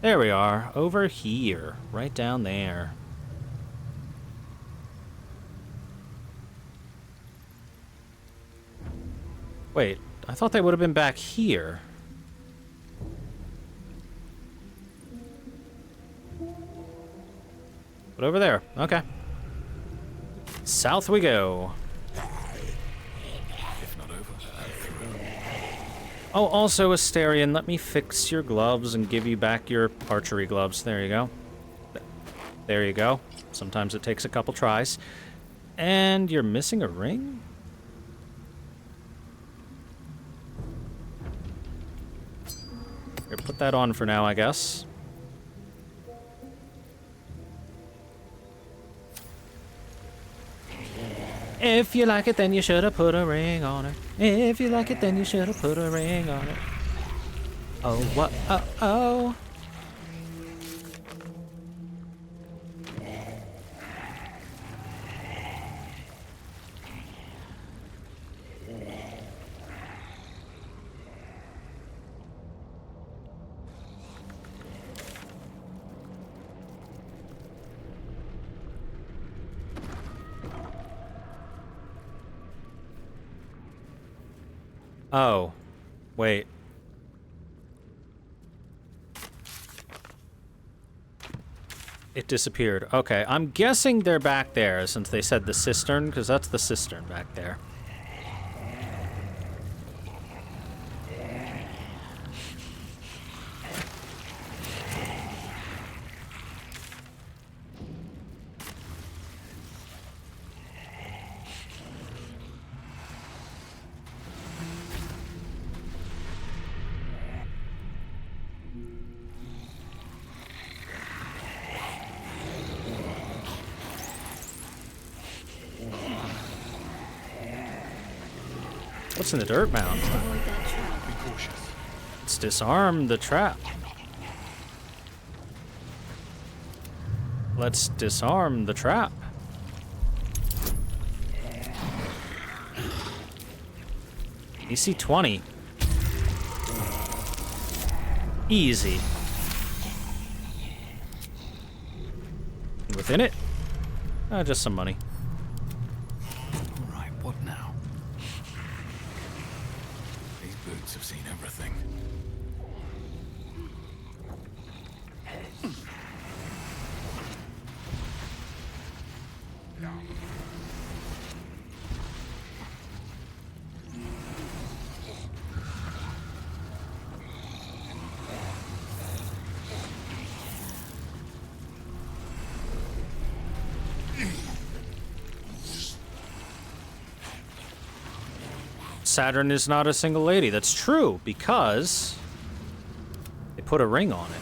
There we are, over here, right down there. Wait, I thought they would have been back here. But over there, okay. South we go. If not over. Oh, also, Asterion, let me fix your gloves and give you back your archery gloves. There you go. There you go. Sometimes it takes a couple tries. And you're missing a ring? Here, put that on for now, I guess. If you like it, then you should have put a ring on it. If you like it, then you should have put a ring on it. Oh, what? Oh. Oh, wait. It disappeared. Okay, I'm guessing they're back there since they said the cistern, because that's the cistern back there. What's in the dirt mound? Avoid that trap. Be cautious. Let's disarm the trap. Let's disarm the trap. EC 20. Easy. Within it? Just some money. All right, what now? These boots have seen everything. Saturn is not a single lady. That's true, because they put a ring on it.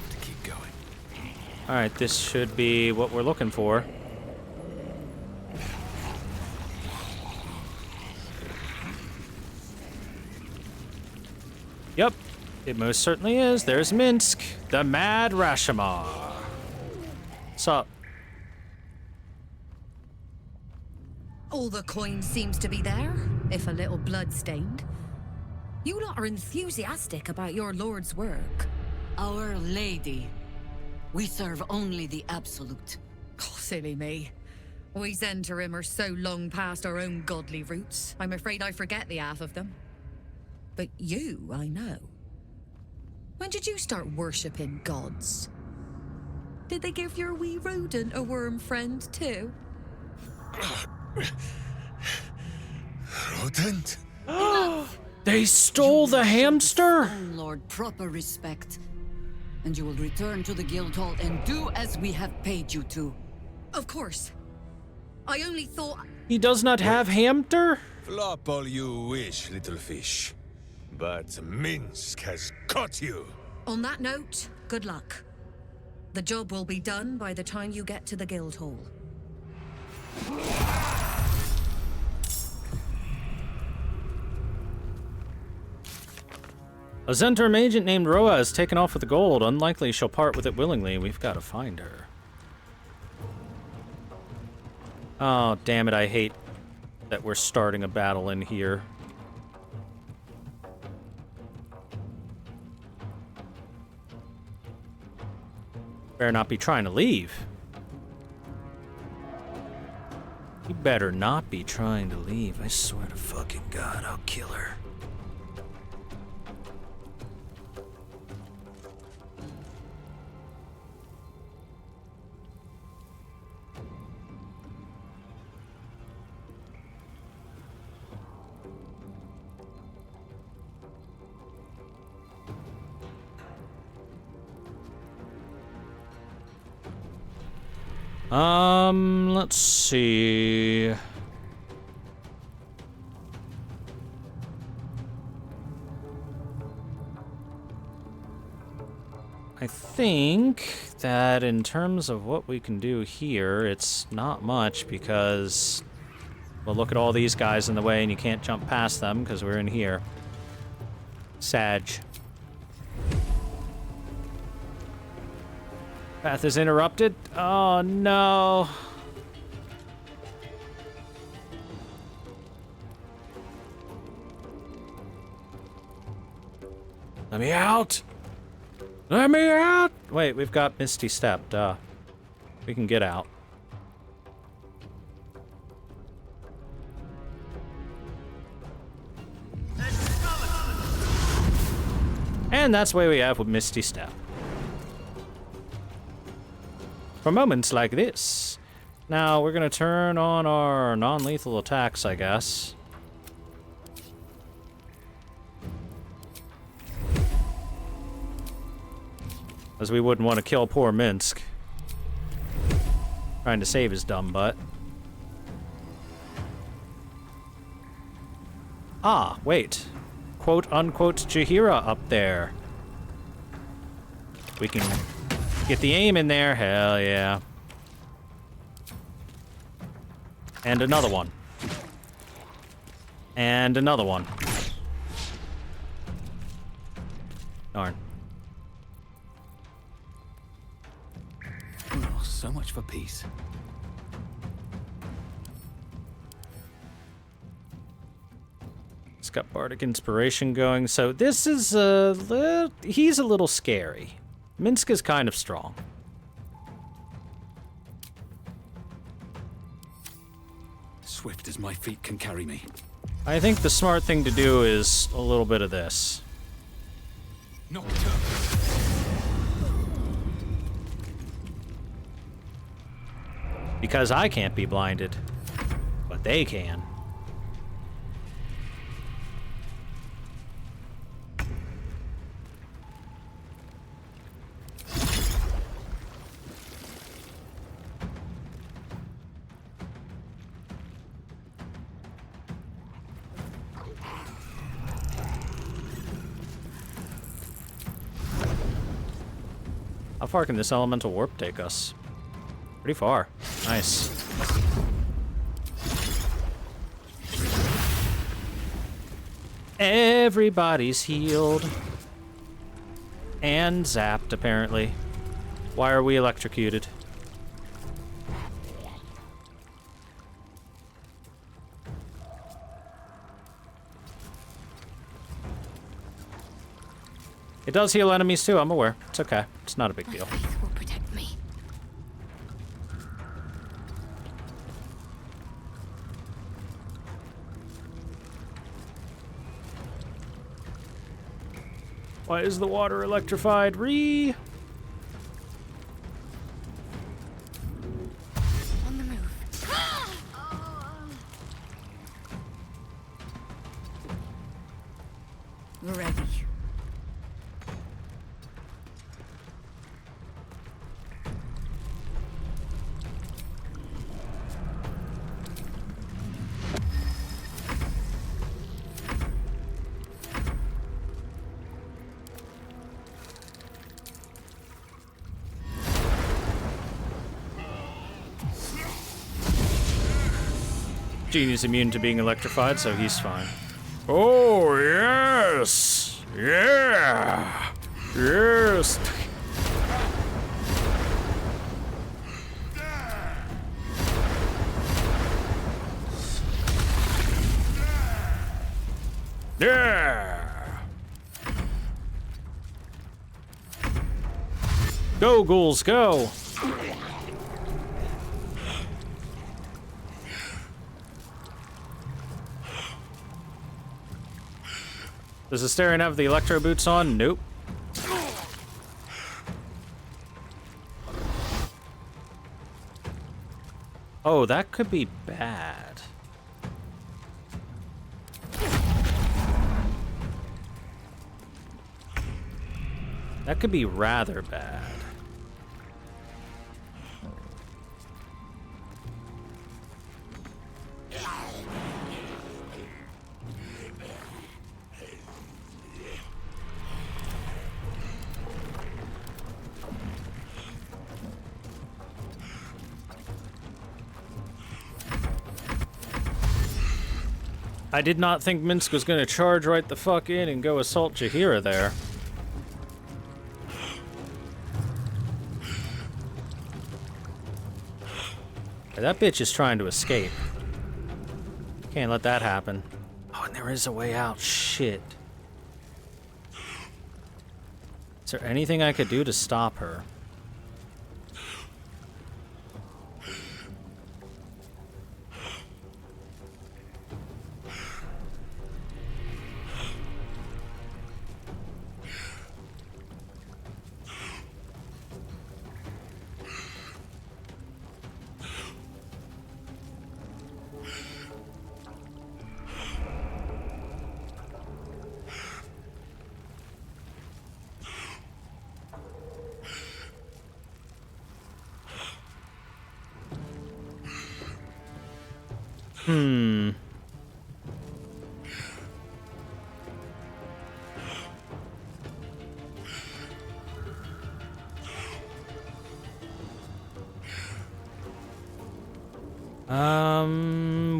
To keep going. All right, this should be what we're looking for. Yep, it most certainly is. There's Minsc, the Mad Rashomar. Sup? All the coin seems to be there, if a little blood-stained. You lot are enthusiastic about your lord's work. Our Lady. We serve only the absolute. Oh, silly me. We Zentarim are so long past our own godly roots, I'm afraid I forget the half of them. But you, I know. When did you start worshipping gods? Did they give your wee rodent a worm friend, too? Rodent? They stole the hamster? Lord, proper respect. And you will return to the Guildhall and do as we have paid you to. Of course. I only thought... He does not have hamster? Flop all you wish, little fish. But Minsc has caught you. On that note, good luck. The job will be done by the time you get to the Guildhall. A Zentrum agent named Roa has taken off with the gold. Unlikely she'll part with it willingly. We've got to find her. Oh, damn it. I hate that we're starting a battle in here. Better not be trying to leave. You better not be trying to leave. I swear to fucking God, I'll kill her. Let's see. I think that in terms of what we can do here, it's not much because, well, look at all these guys in the way and you can't jump past them because we're in here. Sag. Path is interrupted. Oh, no. Let me out. Let me out. Wait, we've got Misty Step. Duh. We can get out. And that's the way we have with Misty Step. For moments like this. Now, we're going to turn on our non-lethal attacks, I guess. As we wouldn't want to kill poor Minsc. Trying to save his dumb butt. Ah, wait. Quote-unquote Jaheira up there. We can get the aim in there. Hell yeah. And another one. And another one. Darn. Oh, so much for peace. It's got Bardic Inspiration going, so this is he's a little scary. Minsc is kind of strong. Swift as my feet can carry me. I think the smart thing to do is a little bit of this. Nocturne. Because I can't be blinded, but they can. How far can this elemental warp take us? Pretty far. Nice. Everybody's healed. And zapped, apparently. Why are we electrocuted? It does heal enemies too, I'm aware. It's okay. It's not a big deal. My faith will protect me. Why is the water electrified? Ree! On the move. Ready. Genie's immune to being electrified, so he's fine. Oh, yes! Yeah! Yes! Yeah! Go, ghouls, go! Does Astarion have the electro boots on? Nope. Oh, that could be bad. That could be rather bad. I did not think Minsc was gonna charge right the fuck in and go assault Jaheira there. That bitch is trying to escape. Can't let that happen. Oh, and there is a way out. Shit. Is there anything I could do to stop her?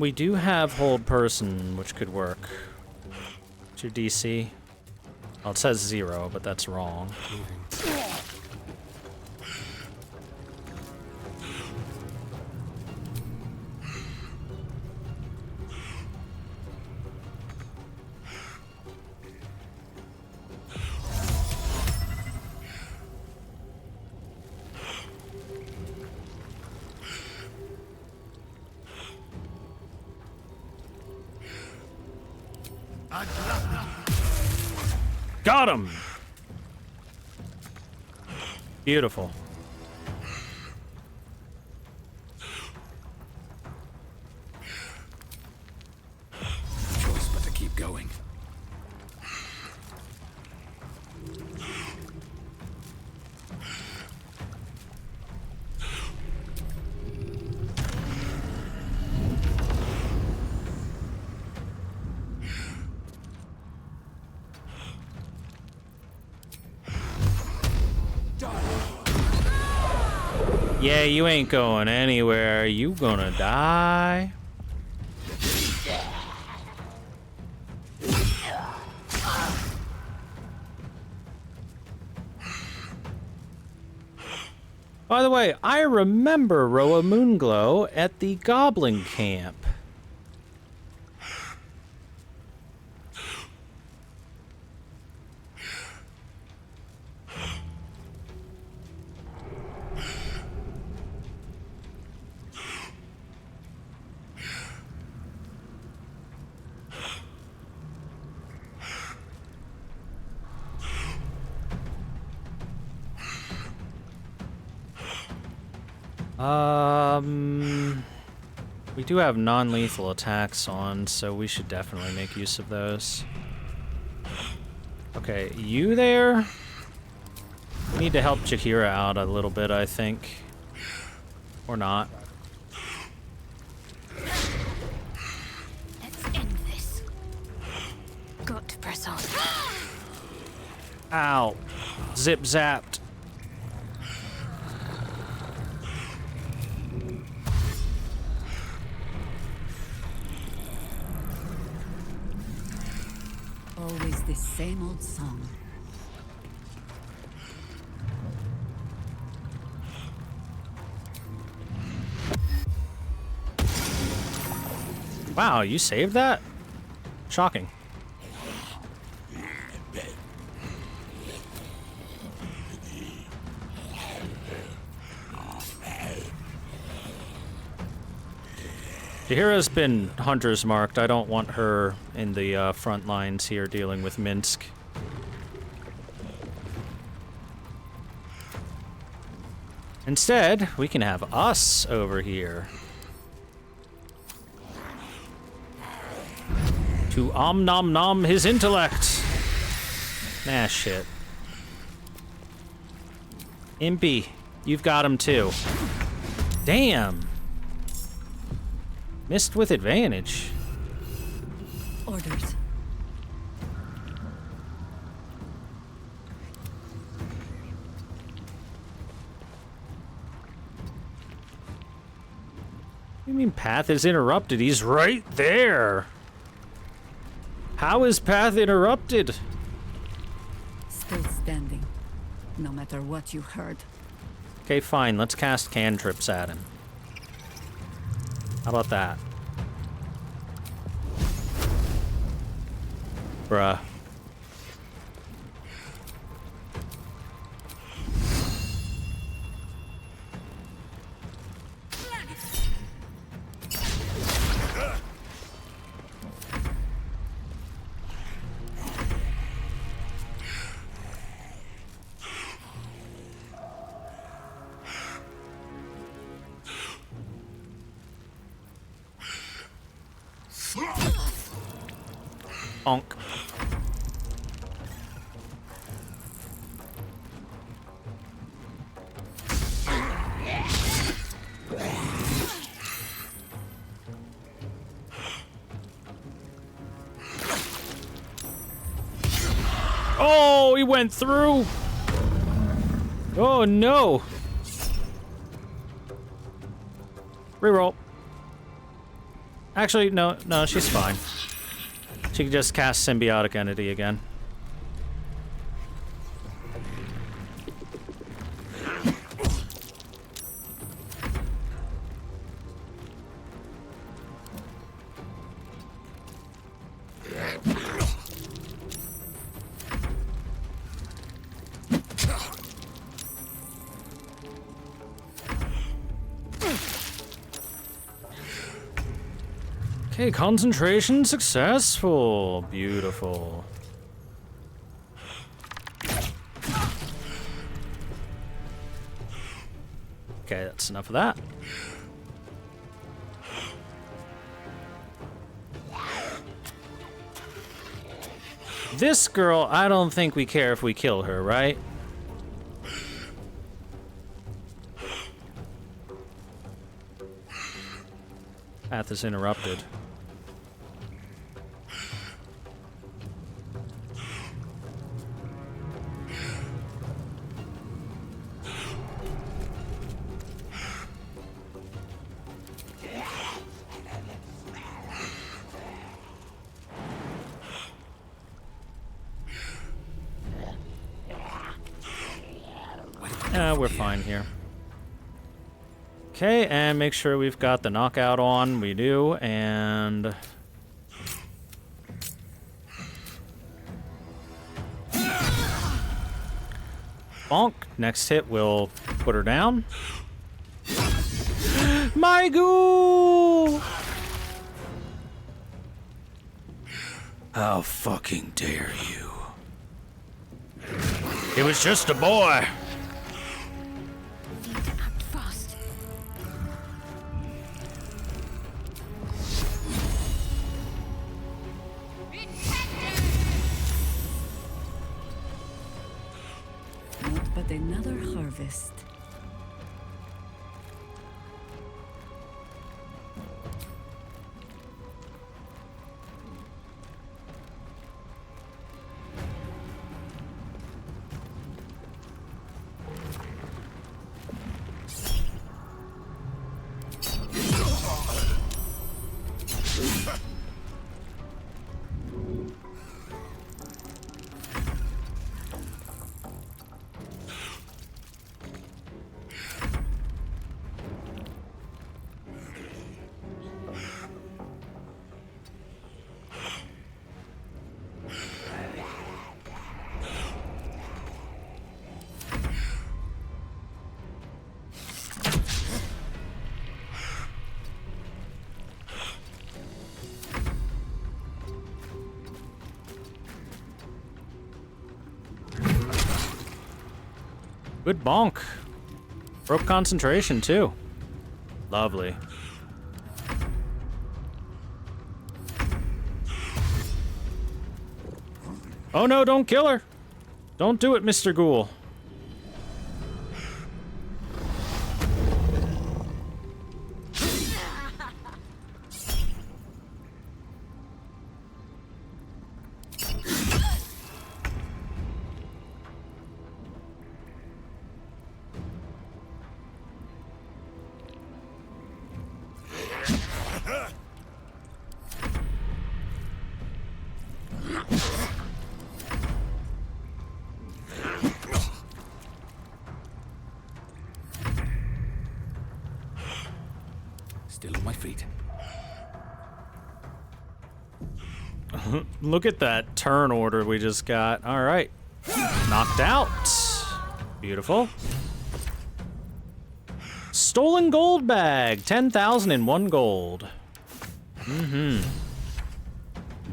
We do have hold person, which could work. What's your DC? Well, it says 0, but that's wrong. Got him! Beautiful. Choice but to keep going. Yeah, you ain't going anywhere. You gonna die. By the way, I remember Roa Moonglow at the Goblin Camp. We do have non-lethal attacks on, so we should definitely make use of those. Okay, you there? We need to help Jaheira out a little bit, I think. Or not. Let's end this. Got to press on. Ow. Zip zapped. Always the same old song. Wow, you saved that? Shocking. Jahira's been hunter's marked. I don't want her in the front lines here dealing with Minsc. Instead, we can have us over here. To nom nom his intellect. Nah, shit. Impy, you've got him too. Damn. Missed with advantage. Orders. What do you mean path is interrupted? He's right there. How is path interrupted? Still standing. No matter what you heard. Okay, fine. Let's cast cantrips at him. How about that? Bruh. Bonk. Oh, he went through. Oh no. Reroll. Actually, no, she's fine. She can just cast Symbiotic Entity again. Okay, concentration successful. Beautiful. Okay, that's enough of that. This girl, I don't think we care if we kill her, right? Path is interrupted. We're fine here. Okay, and make sure we've got the knockout on. We do, and... bonk. Next hit will put her down. My ghoul! How fucking dare you? It was just a boy. Fast. Not but another harvest. Good bonk. Broke concentration, too. Lovely. Oh no, don't kill her! Don't do it, Mr. Ghoul. Still on my feet. Look at that turn order we just got. All right. Knocked out. Beautiful. Stolen gold bag. 10,001 gold.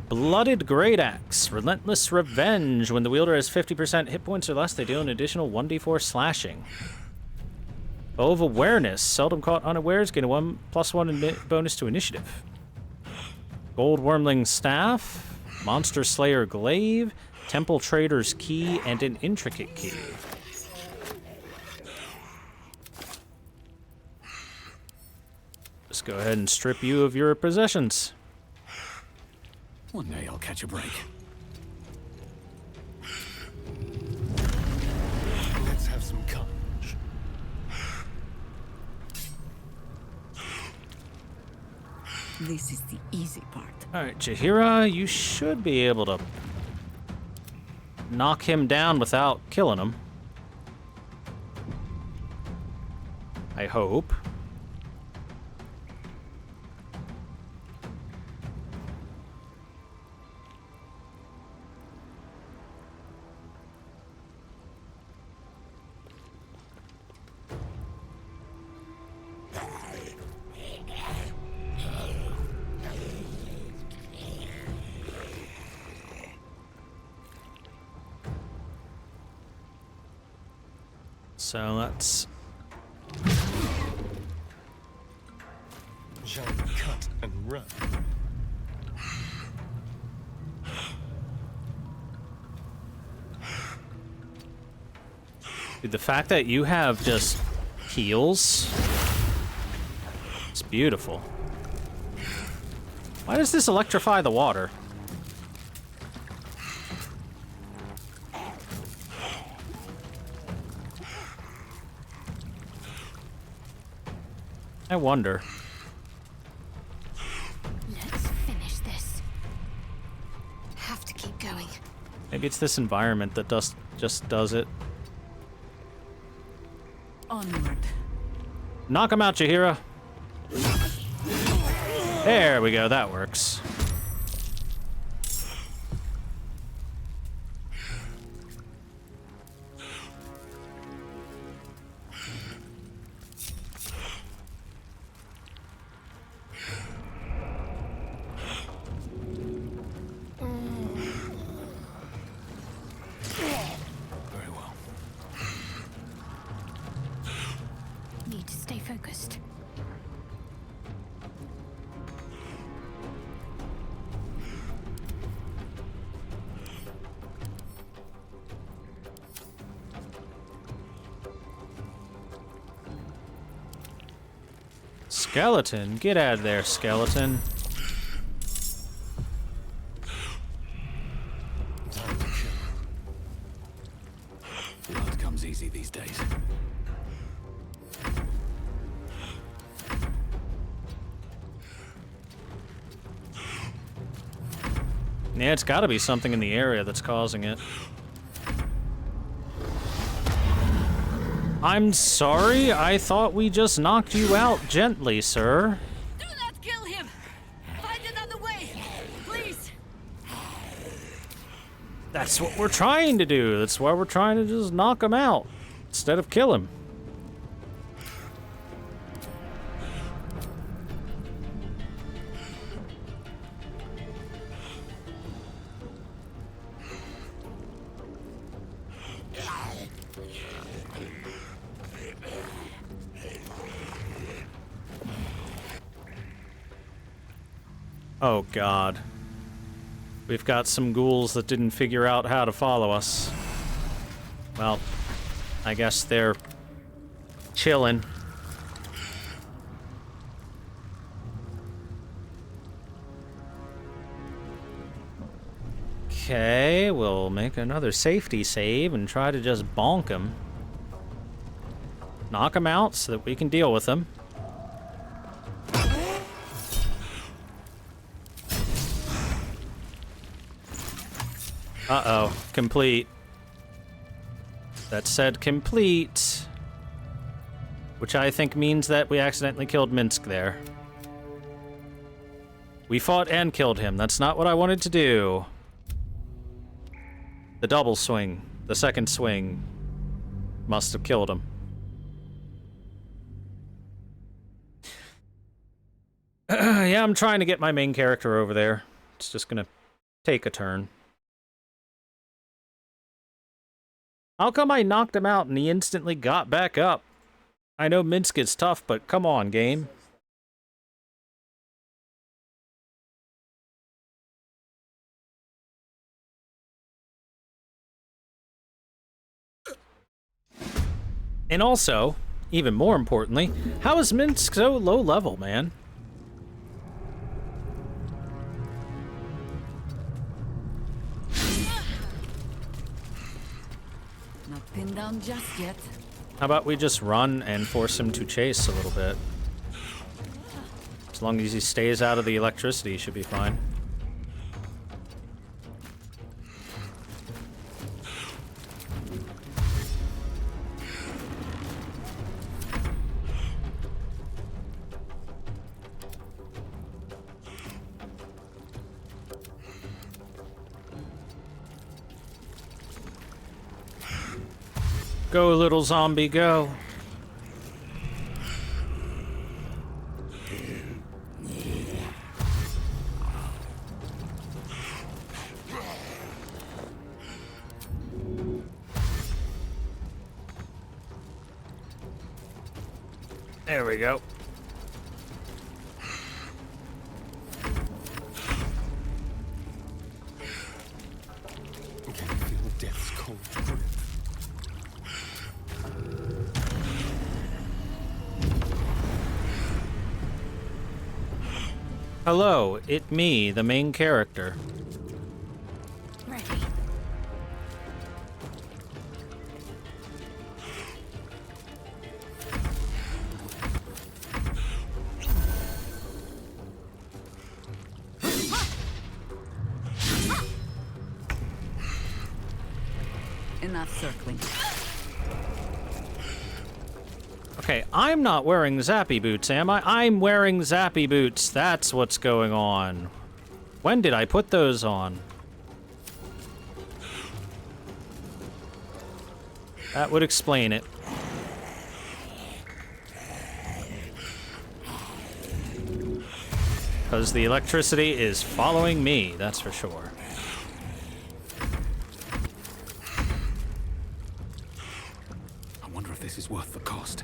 Blooded Great Axe. Relentless Revenge. When the wielder has 50% hit points or less, they deal an additional 1d4 slashing. Bow of Awareness. Seldom caught unawares. Gain a +1 bonus to initiative. Gold Wormling Staff. Monster Slayer Glaive. Temple Trader's Key. And an Intricate Key. Just go ahead and strip you of your possessions. One day I'll catch a break. Let's have some courage. This is the easy part. All right, Jaheira, you should be able to knock him down without killing him. I hope. So let's Jump, cut, and run. Dude, the fact that you have just heals, it's beautiful. Why does this electrify the water? I wonder. Let's finish this. Have to keep going. Maybe it's this environment that just does it. Onward. Knock him out, Jaheira. There we go, that works. Very well. Need to stay focused. Skeleton, get out of there, skeleton. Time to kill. Blood comes easy these days. Yeah, it's gotta be something in the area that's causing it. I'm sorry, I thought we just knocked you out gently, sir. Do not kill him! Find another way! Please! That's what we're trying to do. That's why we're trying to just knock him out instead of kill him. Oh, God. We've got some ghouls that didn't figure out how to follow us. Well, I guess they're chilling. Okay, we'll make another safety save and try to just bonk him. Knock him out so that we can deal with him. Uh-oh, complete. That said complete. Which I think means that we accidentally killed Minsc there. We fought and killed him. That's not what I wanted to do. The double swing, the second swing, must have killed him. Yeah, I'm trying to get my main character over there. It's just gonna take a turn. How come I knocked him out and he instantly got back up? I know Minsc is tough, but come on, game. And also, even more importantly, how is Minsc so low level, man? Not pinned down just yet. How about we just run and force him to chase a little bit? As long as he stays out of the electricity, he should be fine. Go, little zombie, go. There we go. Can you feel death's cold breath? Hello, it me, the main character. Ready. Enough circling. Okay, I'm not wearing zappy boots, am I? I'm wearing zappy boots. That's what's going on. When did I put those on? That would explain it. Because the electricity is following me, that's for sure. I wonder if this is worth the cost.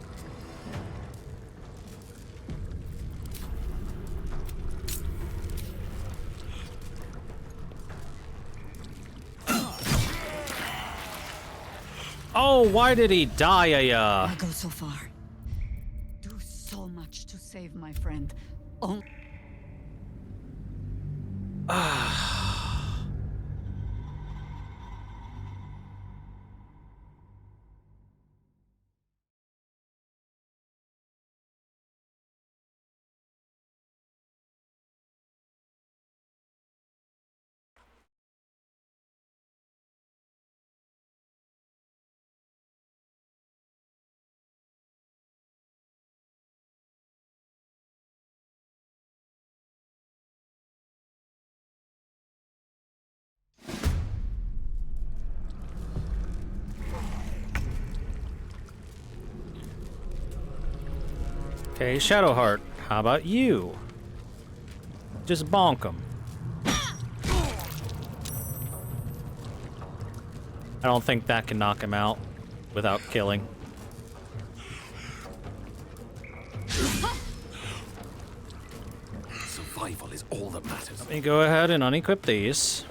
Oh, why did he die, I go so far. Do so much to save my friend. Oh. Okay, Shadowheart, how about you? Just bonk him. I don't think that can knock him out without killing. Survival survival is all that matters. Let me go ahead and unequip these.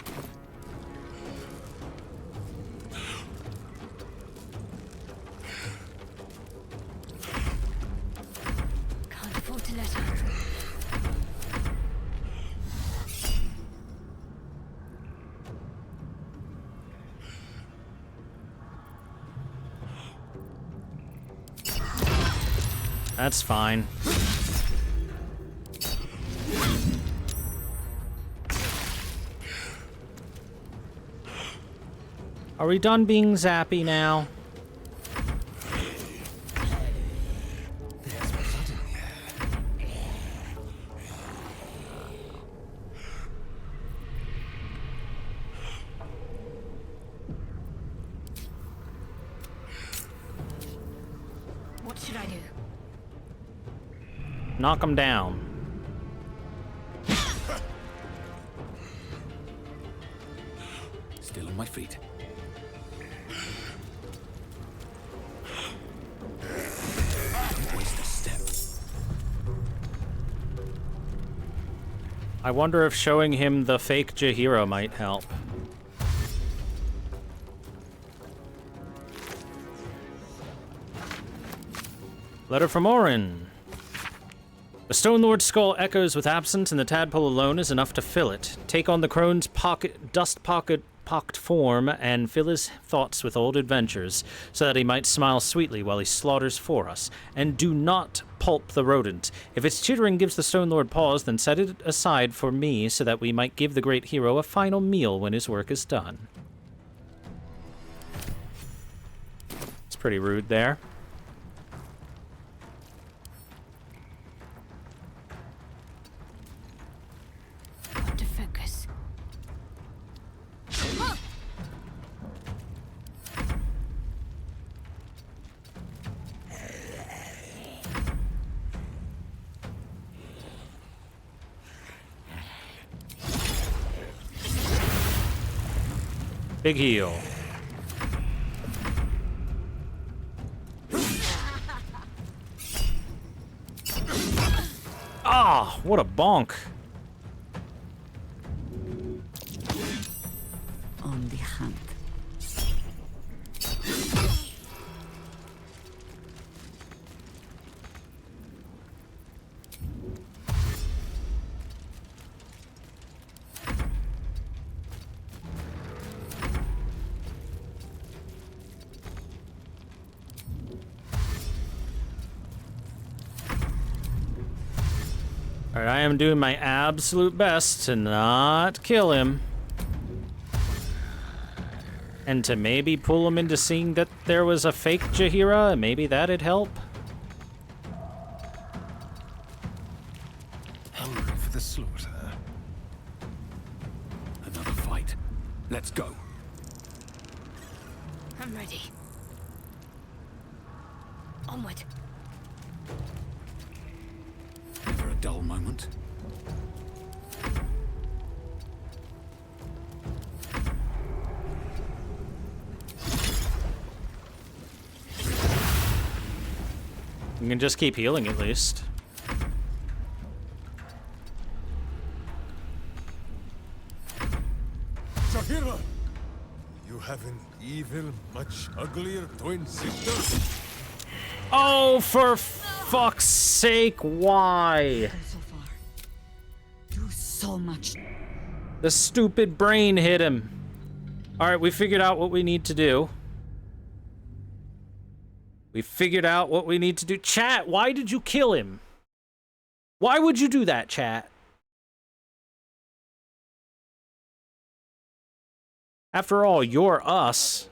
Can't afford to let up. That's fine. Are we done being zappy now? What should I do? Knock him down. Still on my feet. Don't waste a step. I wonder if showing him the fake Jahira might help. Letter from Orin. The Stone Lord's skull echoes with absence, and the tadpole alone is enough to fill it. Take on the crone's dust-pocked form, and fill his thoughts with old adventures, so that he might smile sweetly while he slaughters for us. And do not pulp the rodent. If its chittering gives the Stone Lord pause, then set it aside for me, so that we might give the great hero a final meal when his work is done. It's pretty rude there. Got to focus. Big heal. Ah, what a bonk. On the hunt. Alright, I am doing my absolute best to not kill him. And to maybe pull him into seeing that there was a fake Jahira, maybe that'd help. Hungry for the slaughter. Another fight. Let's go. I'm ready. Onward. Never a dull moment. You can just keep healing at least. Jahira! You have an evil, much uglier twin sister? Oh, for fuck's sake, why? So far. Do so much. The stupid brain hit him. Alright, we figured out what we need to do. We figured out what we need to do. Chat, why did you kill him? Why would you do that, chat? After all, you're us.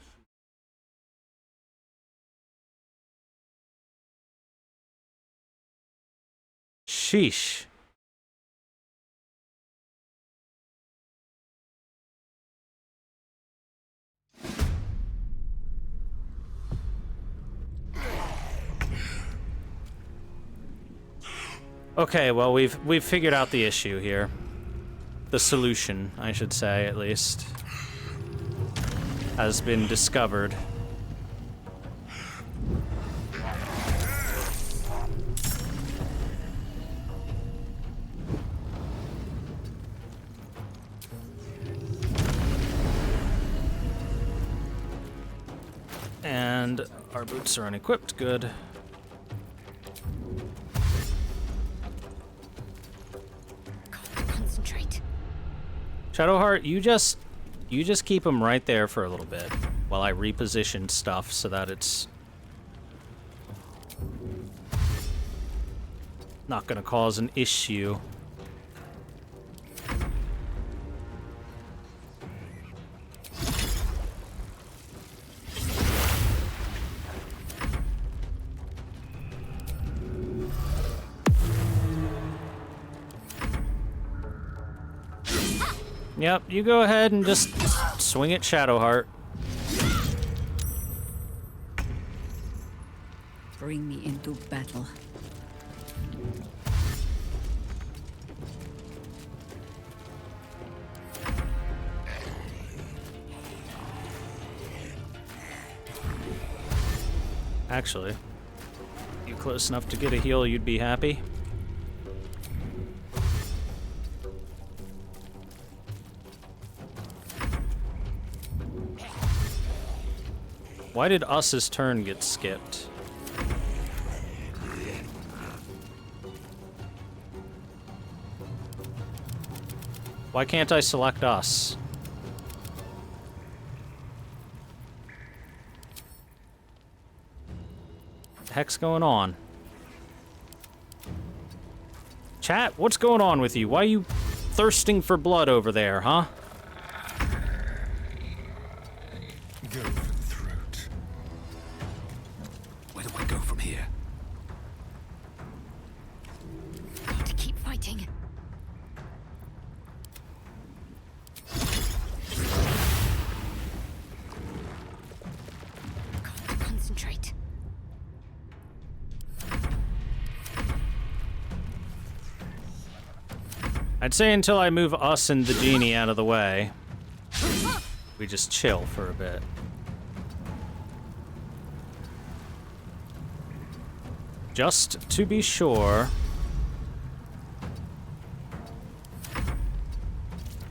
Sheesh. Okay, well, we've figured out the issue here. The solution, I should say, at least, has been discovered. And our boots are unequipped. Good. Concentrate. Shadowheart, you just keep them right there for a little bit while I reposition stuff so that it's not gonna cause an issue. Yep, you go ahead and just swing at Shadowheart. Bring me into battle. Actually, you close enough to get a heal, you'd be happy. Why did Us's turn get skipped? Why can't I select Us? What the heck's going on? Chat, what's going on with you? Why are you thirsting for blood over there, huh? Go for the throat. Where do I go from here? Got to keep fighting. Got to concentrate. I'd say until I move Us and the genie out of the way, we just chill for a bit. Just to be sure.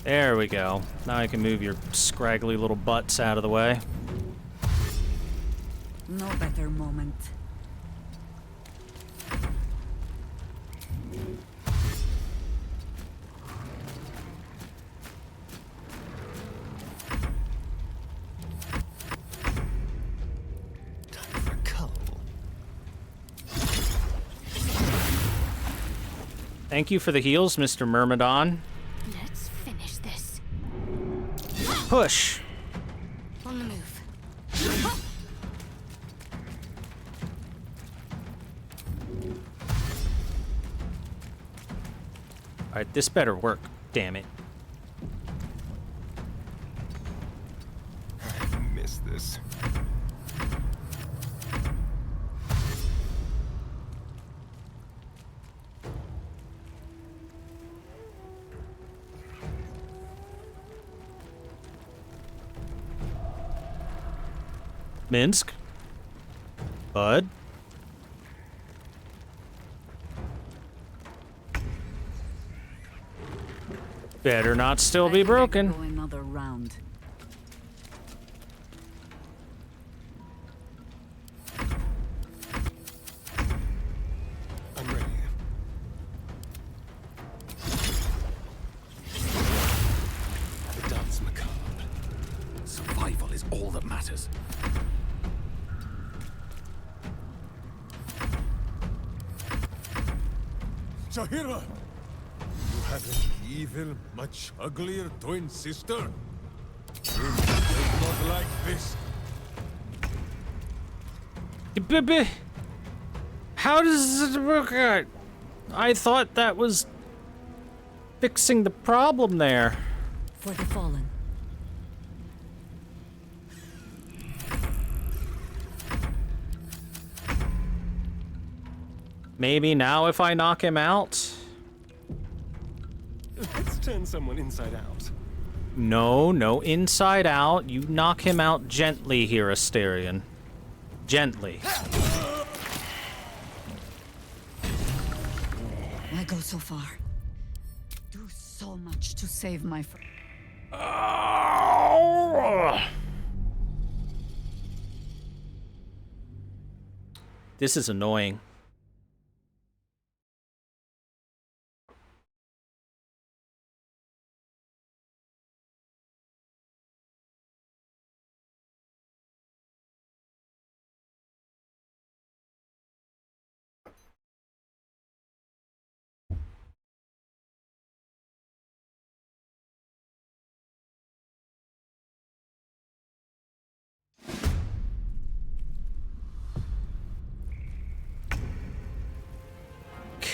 There we go. Now I can move your scraggly little butts out of the way. No better moment. Time for a cull. Thank you for the heals, Mr. Myrmidon. Let's finish this. Push. On the move. Alright, this better work, damn it. I missed this. Minsc? Bud? Better not still be broken. Go another round. I'm ready. The dance macabre. Survival is all that matters. Jahira! You have an evil, much uglier twin sister? Minsc does not like this. How does it work out? I thought that was fixing the problem there. For the fallen. Maybe now if I knock him out? Let's turn someone inside out. No, no inside out. You knock him out gently here, Asterion. Gently. Why go so far? Do so much to save my friend. This is annoying.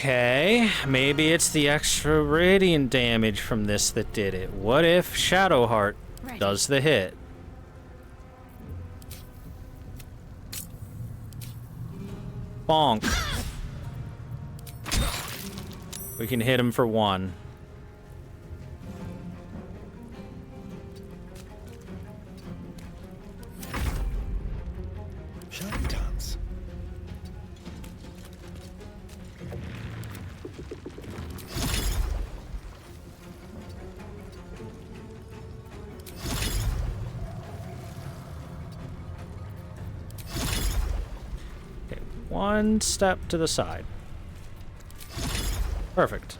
Okay, maybe it's the extra radiant damage from this that did it. What if Shadowheart does the hit? Bonk. We can hit him for 1. Shadow dance. Okay, 1 step to the side. Perfect.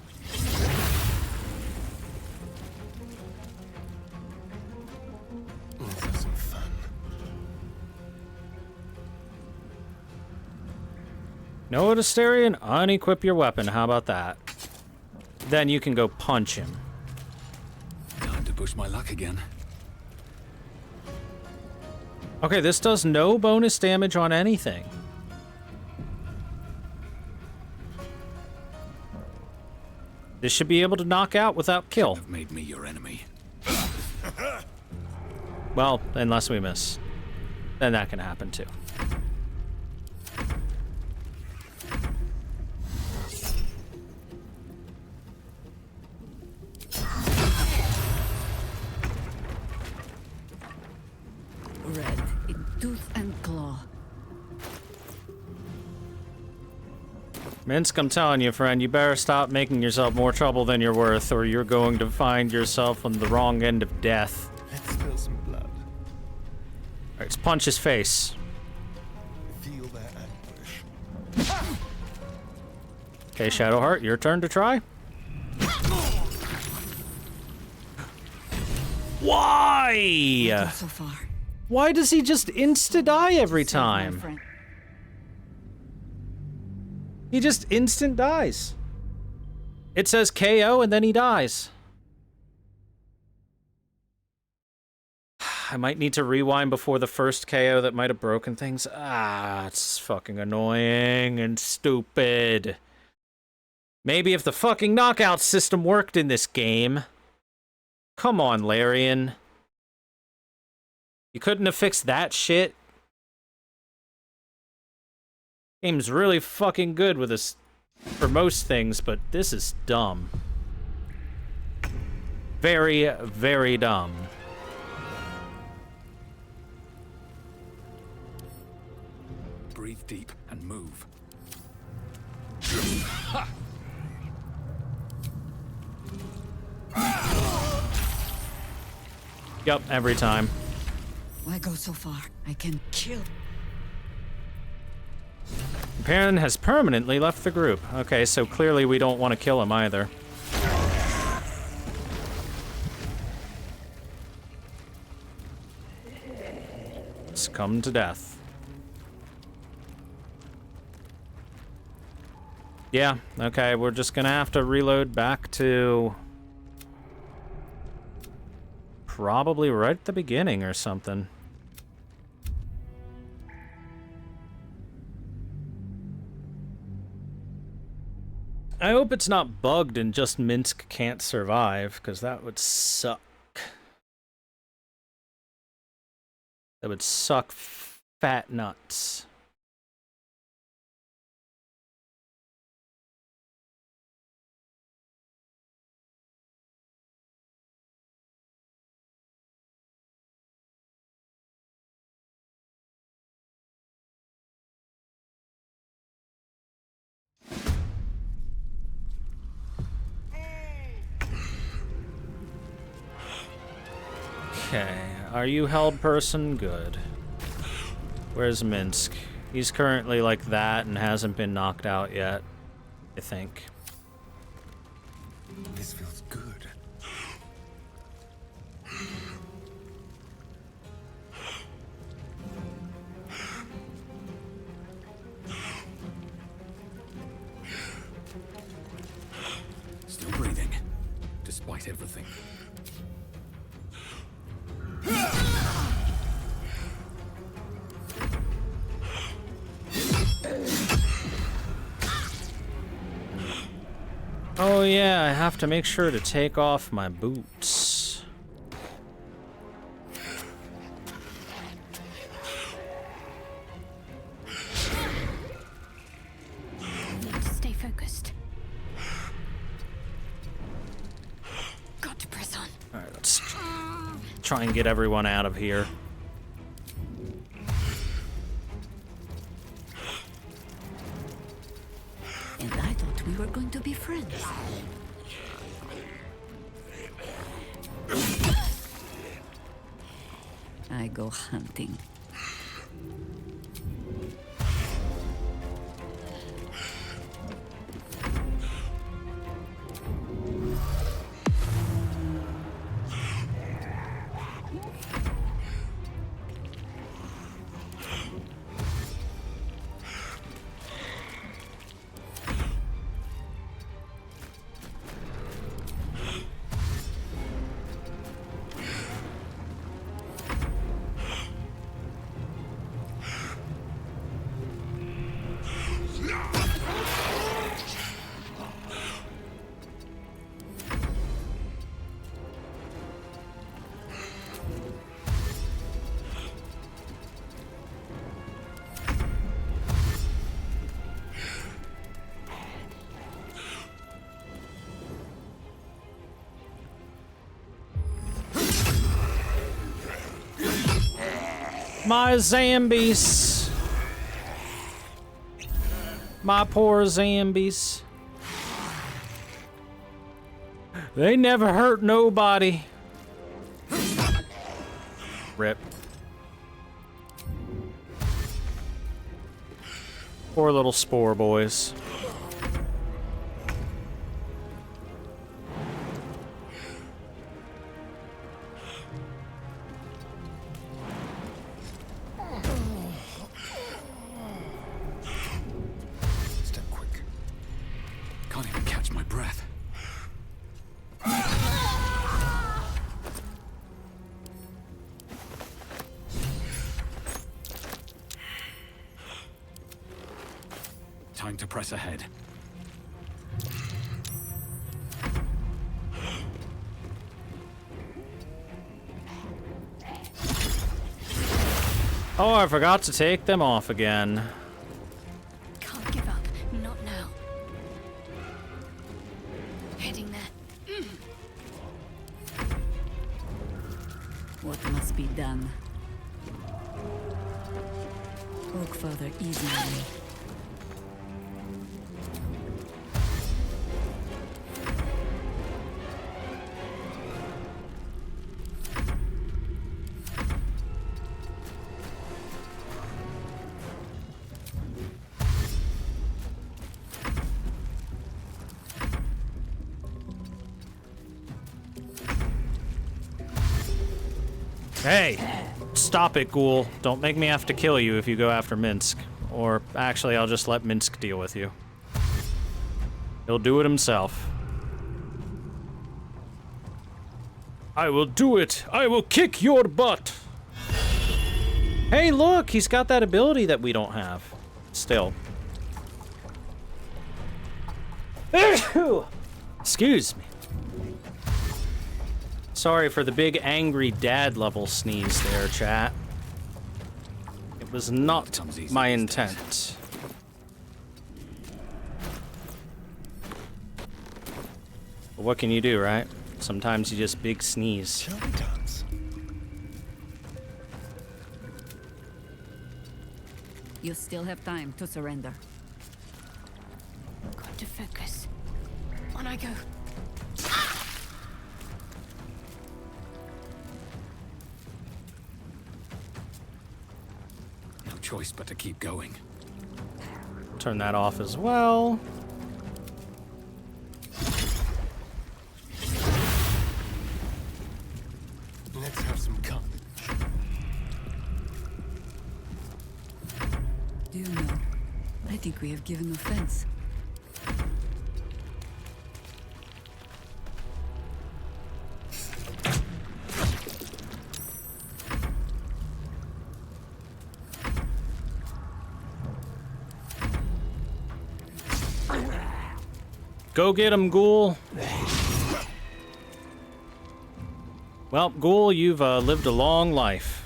Let's have some fun. No Astarion, unequip your weapon. How about that? Then you can go punch him. Time to push my luck again. Okay, this does no bonus damage on anything. This should be able to knock out without kill. Have made me your enemy. Well, unless we miss. Then that can happen too. Red in tooth and claw. Minsc, I'm telling you, friend, you better stop making yourself more trouble than you're worth, or you're going to find yourself on the wrong end of death. Let's spill some blood. Alright, let's punch his face. Feel their anguish. Okay, Shadowheart, your turn to try. Why? So far. Why does he just insta-die every Save my time? friend. He just instant dies. It says KO and then he dies. I might need to rewind before the first KO that might have broken things. Ah, it's fucking annoying and stupid. Maybe if the fucking knockout system worked in this game. Come on, Larian. You couldn't have fixed that shit? Game's really fucking good with this for most things, but this is dumb. Very, very dumb. Breathe deep and move. Yup, every time. Why go so far? I can kill. Perrin has permanently left the group. Okay, so clearly we don't want to kill him either. Succumb to death. Yeah, okay, we're just gonna have to reload back to... probably right at the beginning or something. I hope it's not bugged and just Minsc can't survive, because that would suck. That would suck fat nuts. Okay, are you held person? Good. Where's Minsc? He's currently like that and hasn't been knocked out yet, I think. This feels good. Still breathing, despite everything. Oh yeah, I have to make sure to take off my boots. Need to stay focused. Got to press on. Alright, let's try and get everyone out of here. And I thought we were going to be friends. I go hunting. My zombies. My poor zombies. They never hurt nobody. Rip. Poor little spore boys. Step quick. Can't even catch my breath. Time to press ahead. Oh, I forgot to take them off again. Can't give up. Not now. Heading there. What must be done? Oak Father, easy on me. Hey, stop it, ghoul. Don't make me have to kill you if you go after Minsc. Or actually, I'll just let Minsc deal with you. He'll do it himself. I will do it. I will kick your butt. Hey, look, he's got that ability that we don't have. Still. Excuse me. Sorry for the big angry dad level sneeze there, chat. It was not my intent. But what can you do, right? Sometimes you just big sneeze. You still have time to surrender. Got to focus. On I go. No choice but to keep going. Turn that off as well. Let's have some company. Do you know? I think we have given offense. Go get him, Ghoul. Well, Ghoul, you've lived a long life.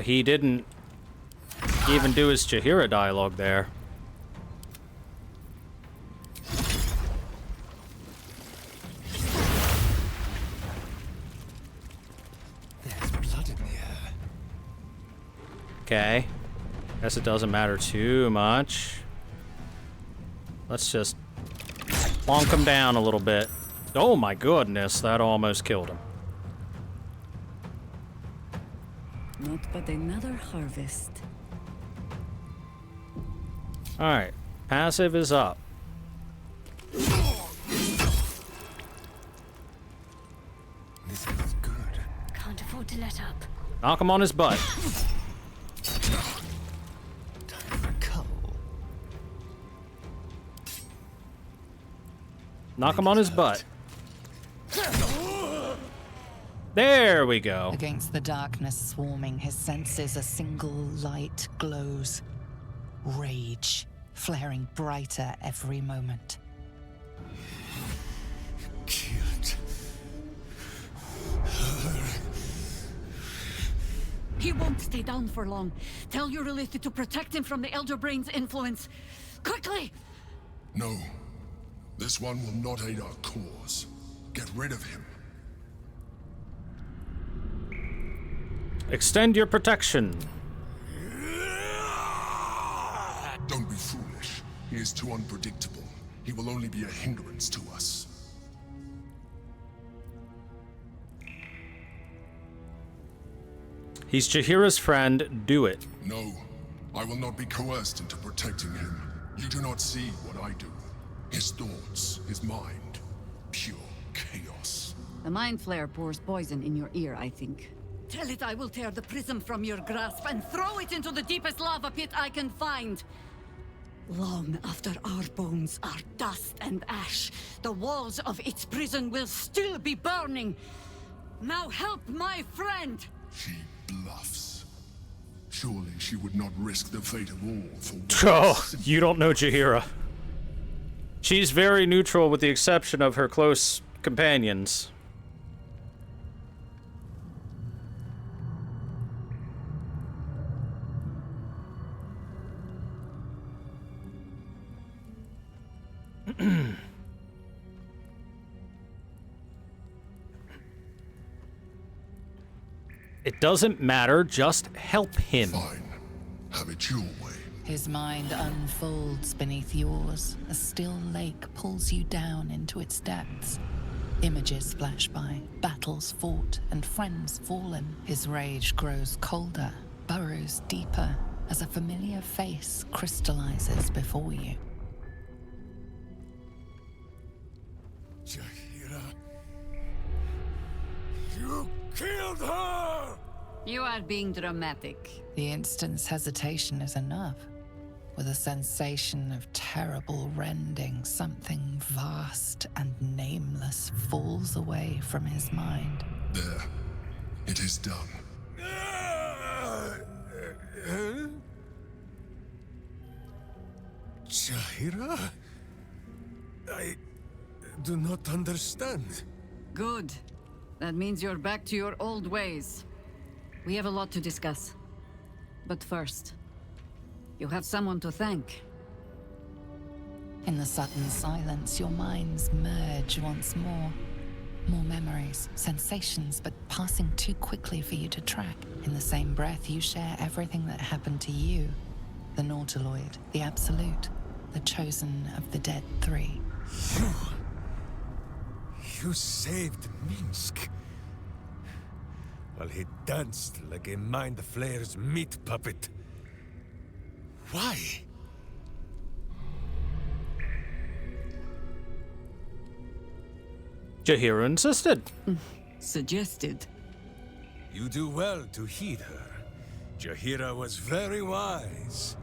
He didn't even do his Chihira dialogue there. There's blood in the air. Okay. Guess it doesn't matter too much. Let's just plonk him down a little bit. Oh my goodness, that almost killed him. Not but another harvest. Alright, passive is up. This feels good. Can't afford to let up. Knock him on his butt. Time for cull. Knock him on his butt. There we go. Against the darkness swarming, his senses a single light glows. Rage, flaring brighter every moment. Killed. He won't stay down for long. Tell your Elitha to protect him from the Elder Brain's influence. Quickly! No. This one will not aid our cause. Get rid of him. Extend your protection. Don't be foolish. He is too unpredictable. He will only be a hindrance to us. He's Chihira's friend. Do it. No. I will not be coerced into protecting him. You do not see what I do. His thoughts, his mind. Pure chaos. The Mind Flare pours poison in your ear, I think. Tell it I will tear the prism from your grasp and throw it into the deepest lava pit I can find. Long after our bones are dust and ash, the walls of its prison will still be burning. Now help my friend! She bluffs. Surely she would not risk the fate of all for one. Oh, you don't know Chihira. She's very neutral with the exception of her close companions. It doesn't matter, just help him. Fine. Have it your way. His mind unfolds beneath yours. A still lake pulls you down into its depths. Images flash by, battles fought, and friends fallen. His rage grows colder, burrows deeper, as a familiar face crystallizes before you. Chihira. You killed her! You are being dramatic. The instant's hesitation is enough. With a sensation of terrible rending, something vast and nameless falls away from his mind. There. It is done. Chihira? I do not understand. Good. That means you're back to your old ways. We have a lot to discuss. But first, you have someone to thank. In the sudden silence, your minds merge once more. More memories, sensations, but passing too quickly for you to track. In the same breath, you share everything that happened to you. The Nautiloid, the Absolute, the chosen of the dead three. You saved Minsc. While he danced like a Mind Flayer's meat puppet. Why? Jaheira insisted. Suggested. You do well to heed her. Jaheira was very wise.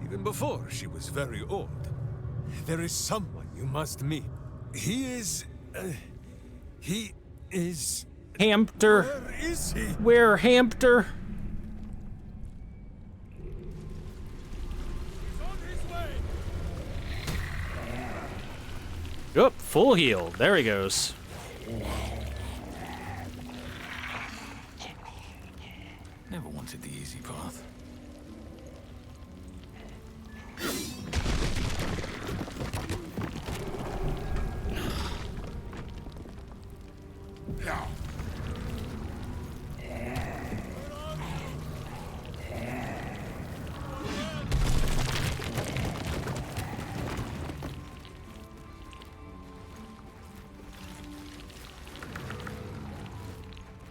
Even before she was very old. There is someone you must meet. He is... Hampter. Where is he? Where, Hampter? He's on his way. Oop, full heal. There he goes. Never wanted the easy path.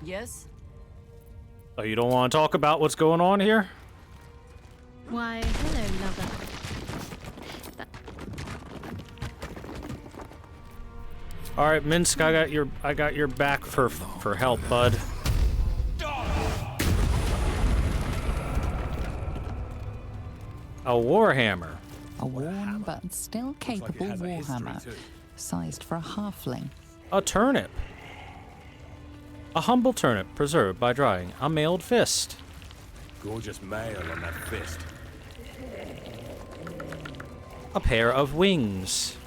Yes? Oh, you don't want to talk about what's going on here? Why, hello, lover. All right, Minsc, I got your back for help, bud. A warhammer. A worn but still capable warhammer, sized for a halfling. A turnip. A humble turnip preserved by drying. A mailed fist. Gorgeous mail on that fist. A pair of wings.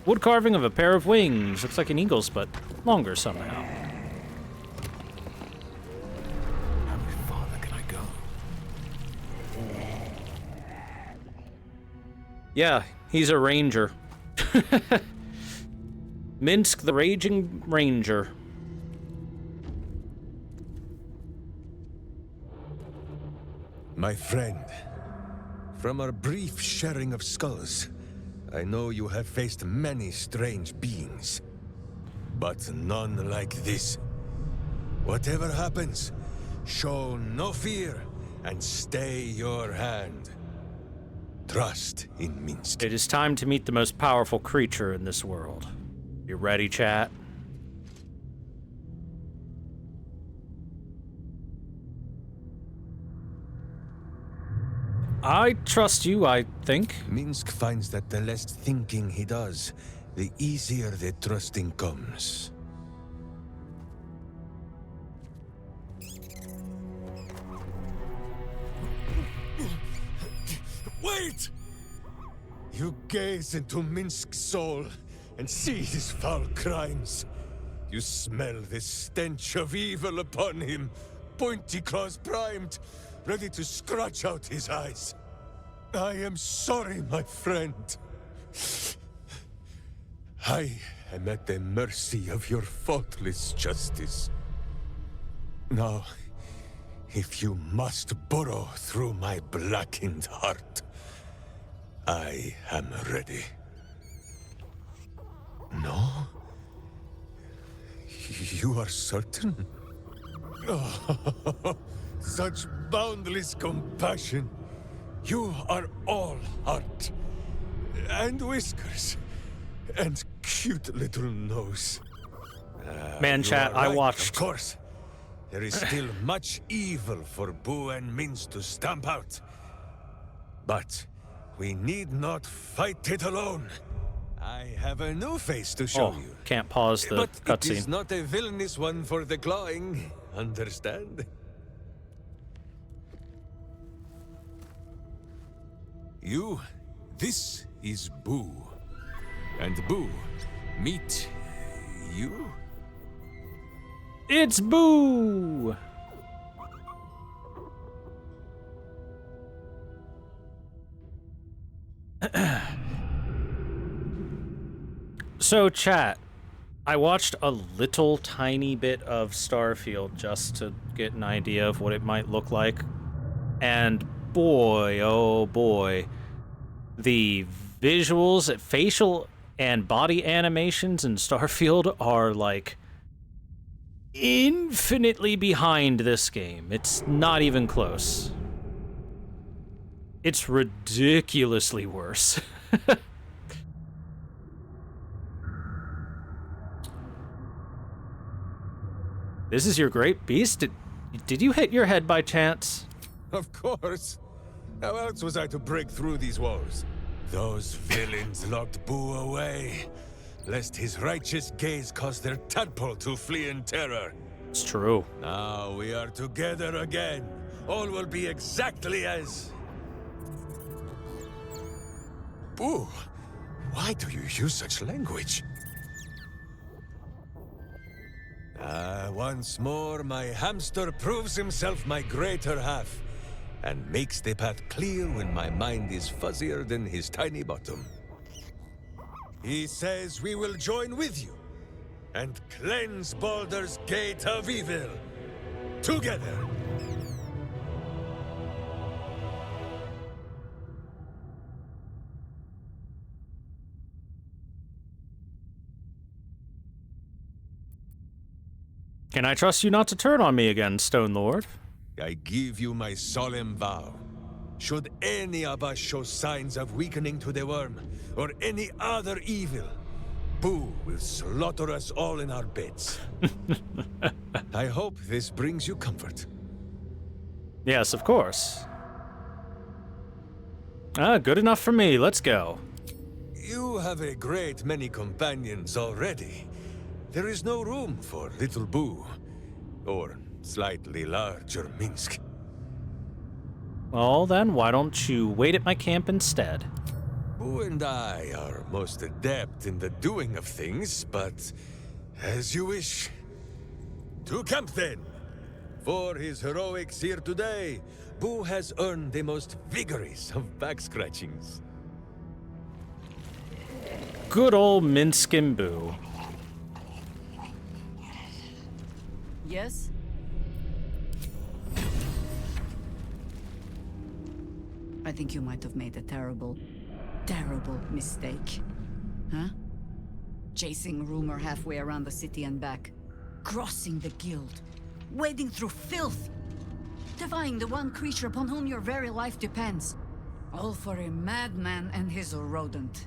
Wood carving of a pair of wings. Looks like an eagle's, but longer somehow. How much farther can I go? Yeah, he's a ranger. Minsc the Raging Ranger. My friend, from our brief sharing of skulls, I know you have faced many strange beings, but none like this. Whatever happens, show no fear and stay your hand. Trust in Minsc. It is time to meet the most powerful creature in this world. You ready, chat? I trust you, I think. Minsc finds that the less thinking he does, the easier the trusting comes. Wait! You gaze into Minsc's soul and see his foul crimes. You smell the stench of evil upon him, pointy claws primed, ready to scratch out his eyes. I am sorry, my friend. I am at the mercy of your faultless justice. Now, if you must burrow through my blackened heart, I am ready. No? You are certain? Oh, such boundless compassion. You are all heart. And whiskers. And cute little nose. Man, chat, I watched. Of course. There is still much evil for Boo and Minsc to stamp out. But we need not fight it alone. I have a new face to show you. Can't pause the But it is cutscene. not a villainous one for the clawing. Understand? You, this is Boo. And Boo, meet you? It's Boo! So, chat, I watched a little tiny bit of Starfield just to get an idea of what it might look like. And boy, oh boy, the visuals, facial and body animations in Starfield are like infinitely behind this game. It's not even close. It's ridiculously worse. This is your great beast? Did you hit your head by chance? Of course. How else was I to break through these walls? Those villains locked Boo away, lest his righteous gaze cause their tadpole to flee in terror. It's true. Now we are together again. All will be exactly as... Boo, why do you use such language? Once more, my hamster proves himself my greater half, and makes the path clear when my mind is fuzzier than his tiny bottom. He says we will join with you, and cleanse Baldur's gate of evil. Together! Can I trust you not to turn on me again, Stone Lord? I give you my solemn vow. Should any of us show signs of weakening to the worm, or any other evil, Boo will slaughter us all in our beds. I hope this brings you comfort. Yes, of course. Good enough for me. Let's go. You have a great many companions already. There is no room for little Boo, or slightly larger Minsc. Well, then, why don't you wait at my camp instead? Boo and I are most adept in the doing of things, but as you wish. To camp then! For his heroics here today, Boo has earned the most vigorous of back scratchings. Good old Minsc and Boo. Yes? I think you might have made a terrible mistake. Huh? Chasing rumor halfway around the city and back. Crossing the guild. Wading through filth. Defying the one creature upon whom your very life depends. All for a madman and his rodent.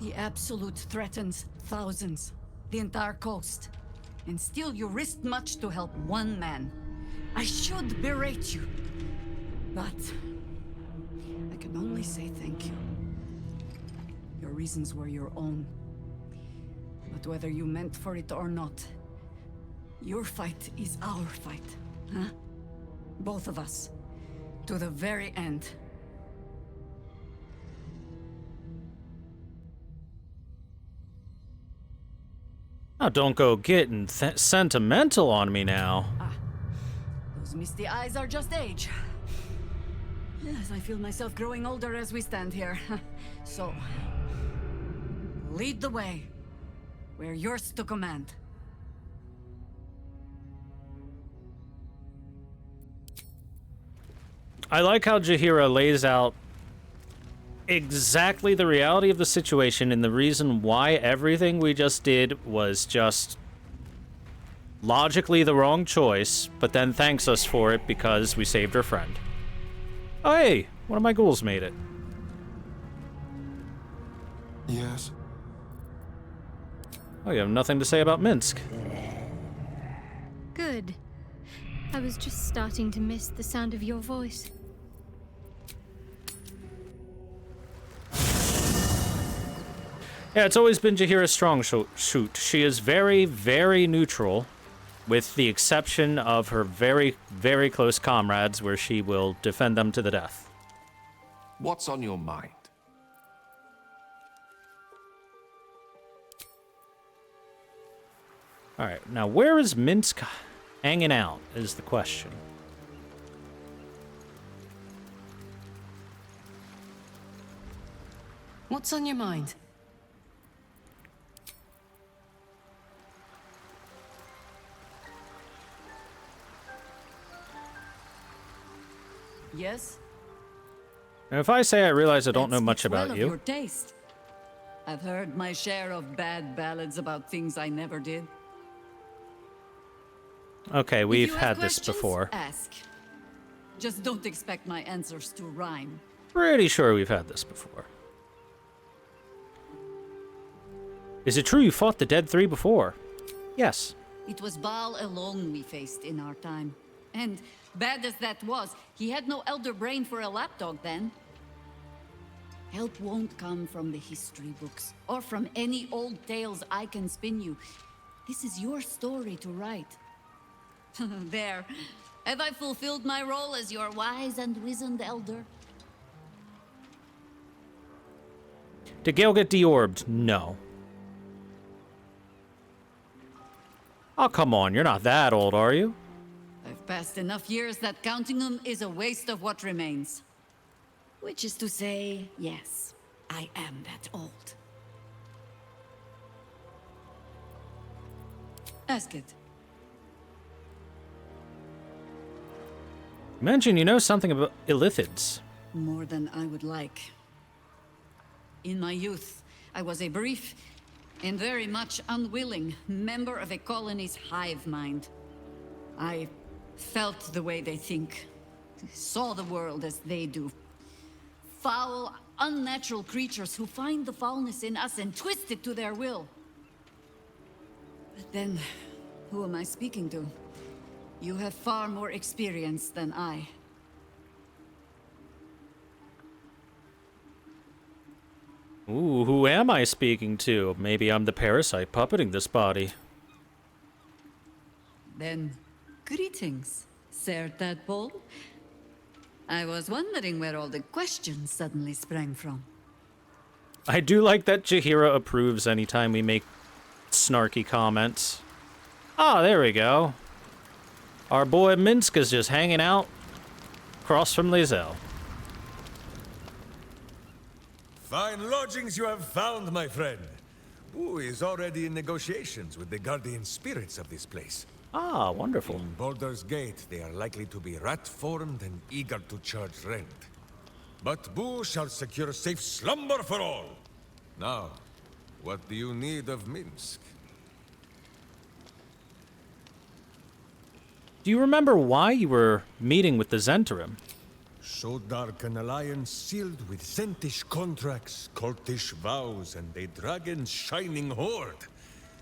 The Absolute threatens thousands. The entire coast. And still you risked much to help one man. I should berate you. But I can only say thank you. Your reasons were your own. But whether you meant for it or not, your fight is our fight, huh? Both of us. To the very end. Now, don't go getting sentimental on me now. Those misty eyes are just age. Yes, I feel myself growing older as we stand here. So, lead the way. We're yours to command. I like how Jaheira lays out exactly the reality of the situation and the reason why everything we just did was just logically the wrong choice, but then thanks us for it because we saved her friend. Oh, hey, one of my ghouls made it. Yes? Oh, you have nothing to say about Minsc. Good. I was just starting to miss the sound of your voice. Yeah, it's always been Jaheira's strong suit. She is very, very neutral, with the exception of her very, very close comrades, where she will defend them to the death. What's on your mind? Alright, now where is Minsc hanging out, is the question. What's on your mind? Yes? And if I say I realize I don't know That much speaks well about of you, your taste. I've heard my share of bad ballads about things I never did. okay, If we've you have had this questions, before. Ask. Just don't expect my answers to rhyme. Pretty sure we've had this before. Is it true you fought the Dead Three before? Yes. It was Baal alone we faced in our time. And bad as that was, he had no elder brain for a lapdog then. Help won't come from the history books, or from any old tales I can spin you. This is your story to write. There. Have I fulfilled my role as your wise and wizened elder? Did Gale get deorbed? No. Oh, come on, you're not that old, are you? I've passed enough years that counting them is a waste of what remains. Which is to say, yes, I am that old. Ask it. Mention you know something about illithids. More than I would like. In my youth, I was a brief and very much unwilling member of a colony's hive mind. I felt the way they think, saw the world as they do. Foul, unnatural creatures who find the foulness in us and twist it to their will. But then, who am I speaking to? You have far more experience than I. Ooh, who am I speaking to? Maybe I'm the parasite puppeting this body. Then, greetings, Sir Tadpole. I was wondering where all the questions suddenly sprang from. I do like that Jaheira approves anytime we make snarky comments. Ah, there we go. Our boy Minsc is just hanging out across from Lae'zel. Fine lodgings you have found, my friend. Who is already in negotiations with the guardian spirits of this place. Ah, wonderful. In Baldur's Gate, they are likely to be rat-formed and eager to charge rent. But Boo shall secure safe slumber for all. Now, what do you need of Minsc? Do you remember why you were meeting with the Zentarim? So dark an alliance sealed with Zentish contracts, cultish vows, and a dragon's shining horde.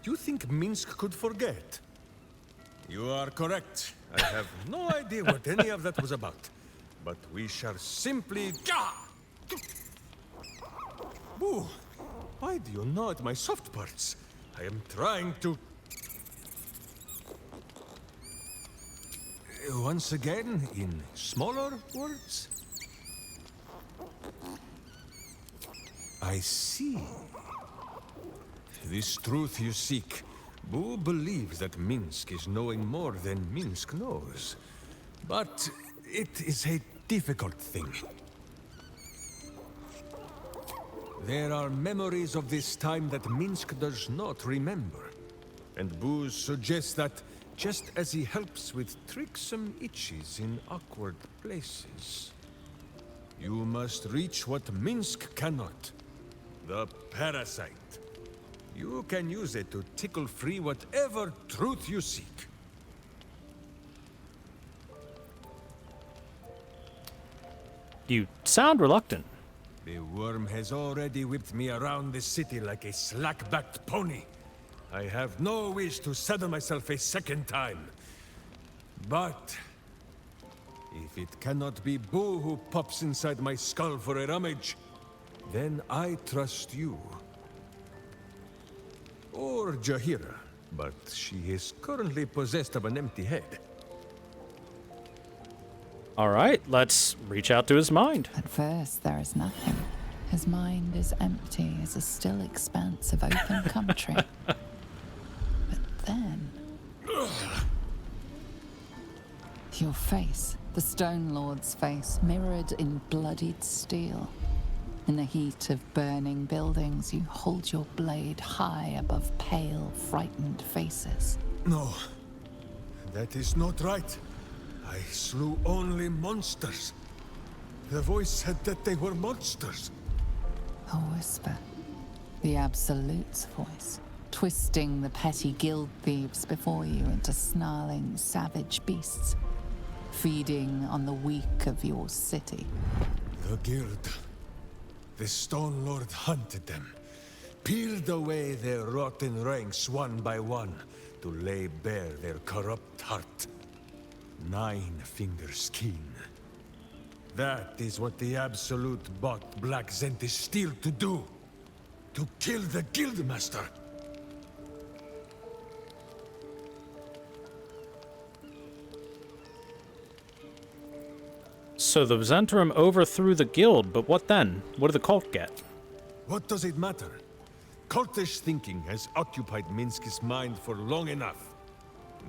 You think Minsc could forget? You are correct. I have no idea what any of that was about. But we shall simply... Boo! Why do you gnaw at my soft parts? I am trying to... Once again, in smaller words? I see. This truth you seek. Boo believes that Minsc is knowing more than Minsc knows. But it is a difficult thing. There are memories of this time that Minsc does not remember. And Boo suggests that just as he helps with tricksome itches in awkward places, you must reach what Minsc cannot. The parasite. You can use it to tickle free whatever truth you seek. You sound reluctant. The worm has already whipped me around the city like a slack-backed pony. I have no wish to saddle myself a second time. But if it cannot be Boo who pops inside my skull for a rummage, then I trust you. Or Jaheira, but she is currently possessed of an empty head. All right, let's reach out to his mind. At first, there is nothing. His mind is empty as a still expanse of open country. But then... your face, the Stone Lord's face, mirrored in bloodied steel. In the heat of burning buildings, you hold your blade high above pale, frightened faces. No, that is not right. I slew only monsters. The voice said that they were monsters. A whisper. The Absolute's voice, twisting the petty guild thieves before you into snarling, savage beasts, feeding on the weak of your city. The guild. The Stone Lord hunted them, peeled away their rotten ranks one by one to lay bare their corrupt heart. 9 fingers keen. That is what the Absolute bought Black Zentis Steel to do. To kill the Guildmaster. So the Zentrum overthrew the guild, but what then? What did the cult get? What does it matter? Cultish thinking has occupied Minsc's mind for long enough.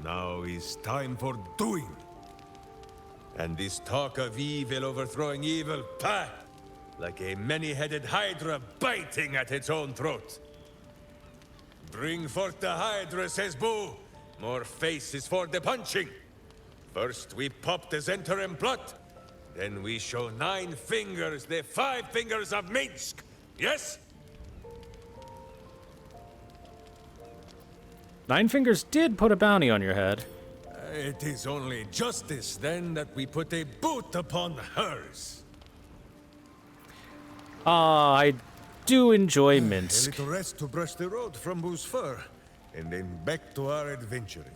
Now is time for doing. And this talk of evil overthrowing evil, pah! Like a many-headed hydra biting at its own throat. Bring forth the hydra, says Boo. More faces for the punching. First we pop the Zentrum plot. Then we show 9 fingers, the 5 fingers of Minsc. Yes? 9 Fingers did put a bounty on your head. It is only justice, then, that we put a boot upon hers. I do enjoy A Minsc. little rest to brush the road from Boo's fur, and then back to our adventuring.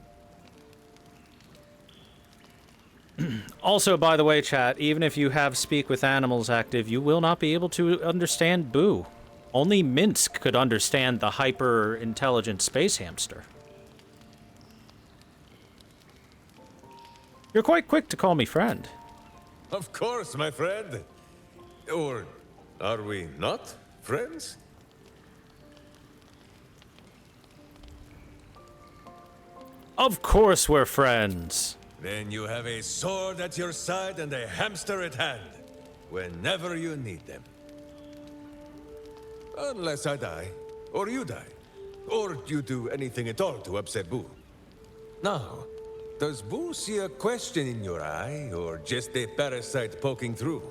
Also, by the way, chat, even if you have Speak with Animals active, you will not be able to understand Boo. Only Minsc could understand the hyper-intelligent space hamster. You're quite quick to call me friend. Of course, my friend. Or are we not friends? Of course we're friends. Then you have a sword at your side and a hamster at hand, whenever you need them. Unless I die, or you die, or you do anything at all to upset Boo. Now, does Boo see a question in your eye, or just a parasite poking through?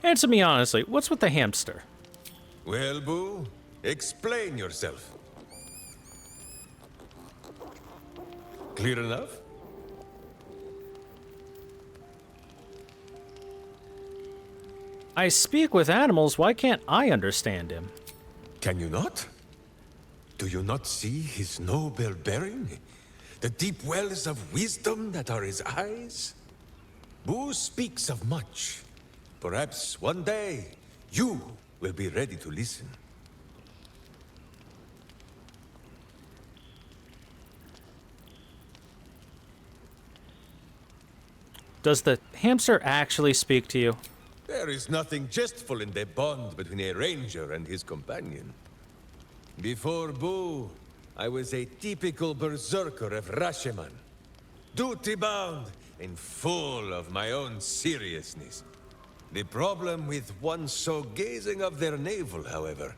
Answer me honestly, what's with the hamster? Well, Boo, explain yourself. Clear enough? I speak with animals, why can't I understand him? Can you not? Do you not see his noble bearing? The deep wells of wisdom that are his eyes? Boo speaks of much. Perhaps one day, you will be ready to listen. Does the hamster actually speak to you? There is nothing jestful in the bond between a ranger and his companion. Before Boo, I was a typical berserker of Rashomon. Duty-bound and full of my own seriousness. The problem with one so gazing of their navel, however,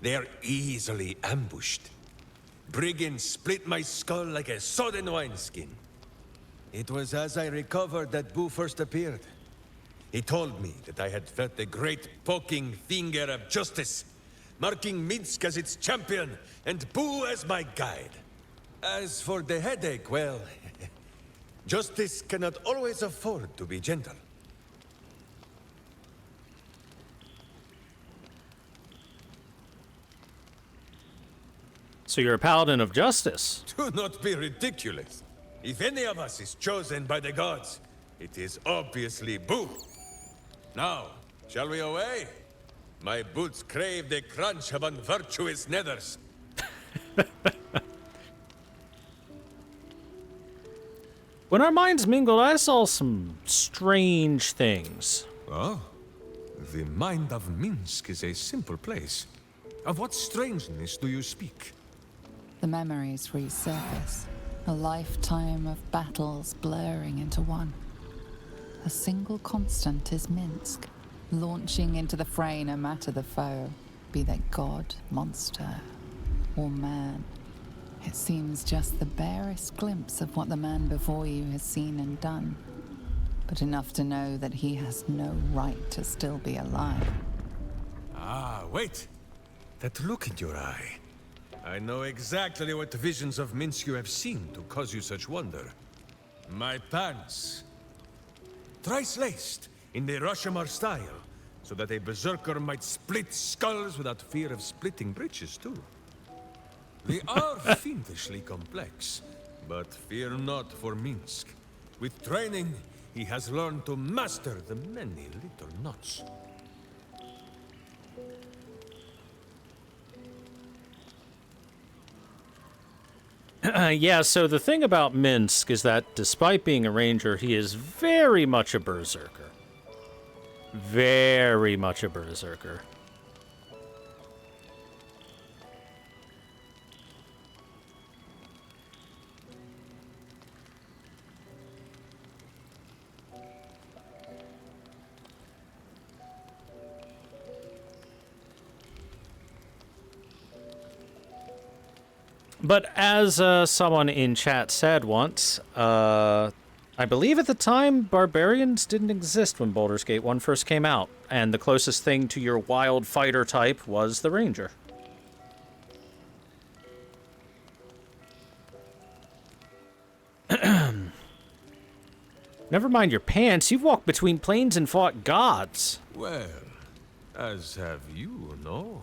they are easily ambushed. Brigands split my skull like a sodden wineskin. It was as I recovered that Boo first appeared. He told me that I had felt the great poking finger of justice, marking Minsc as its champion and Boo as my guide. As for the headache, well, justice cannot always afford to be gentle. So you're a paladin of justice. Do not be ridiculous. If any of us is chosen by the gods, it is obviously Boo. Now, shall we away? My boots crave the crunch of unvirtuous nethers. When our minds mingled, I saw some strange things. Oh? The mind of Minsc is a simple place. Of what strangeness do you speak? The memories resurface, a lifetime of battles blurring into one. A single constant is Minsc, launching into the fray no matter the foe, be they god, monster, or man. It seems just the barest glimpse of what the man before you has seen and done, but enough to know that he has no right to still be alive. Ah, wait! That look in your eye. I know exactly what visions of Minsc you have seen to cause you such wonder. My pants. Thrice laced, in the Rashomar style, so that a berserker might split skulls without fear of splitting breeches, too. They are fiendishly complex, but fear not for Minsc. With training, he has learned to master the many little knots. Yeah, so the thing about Minsc is that despite being a ranger, he is very much a berserker. Very much a berserker. But as someone in chat said once, I believe at the time, barbarians didn't exist when Baldur's Gate 1 first came out, and the closest thing to your wild fighter type was the ranger. Never mind your pants, you've walked between planes and fought gods. Well, as have you, no?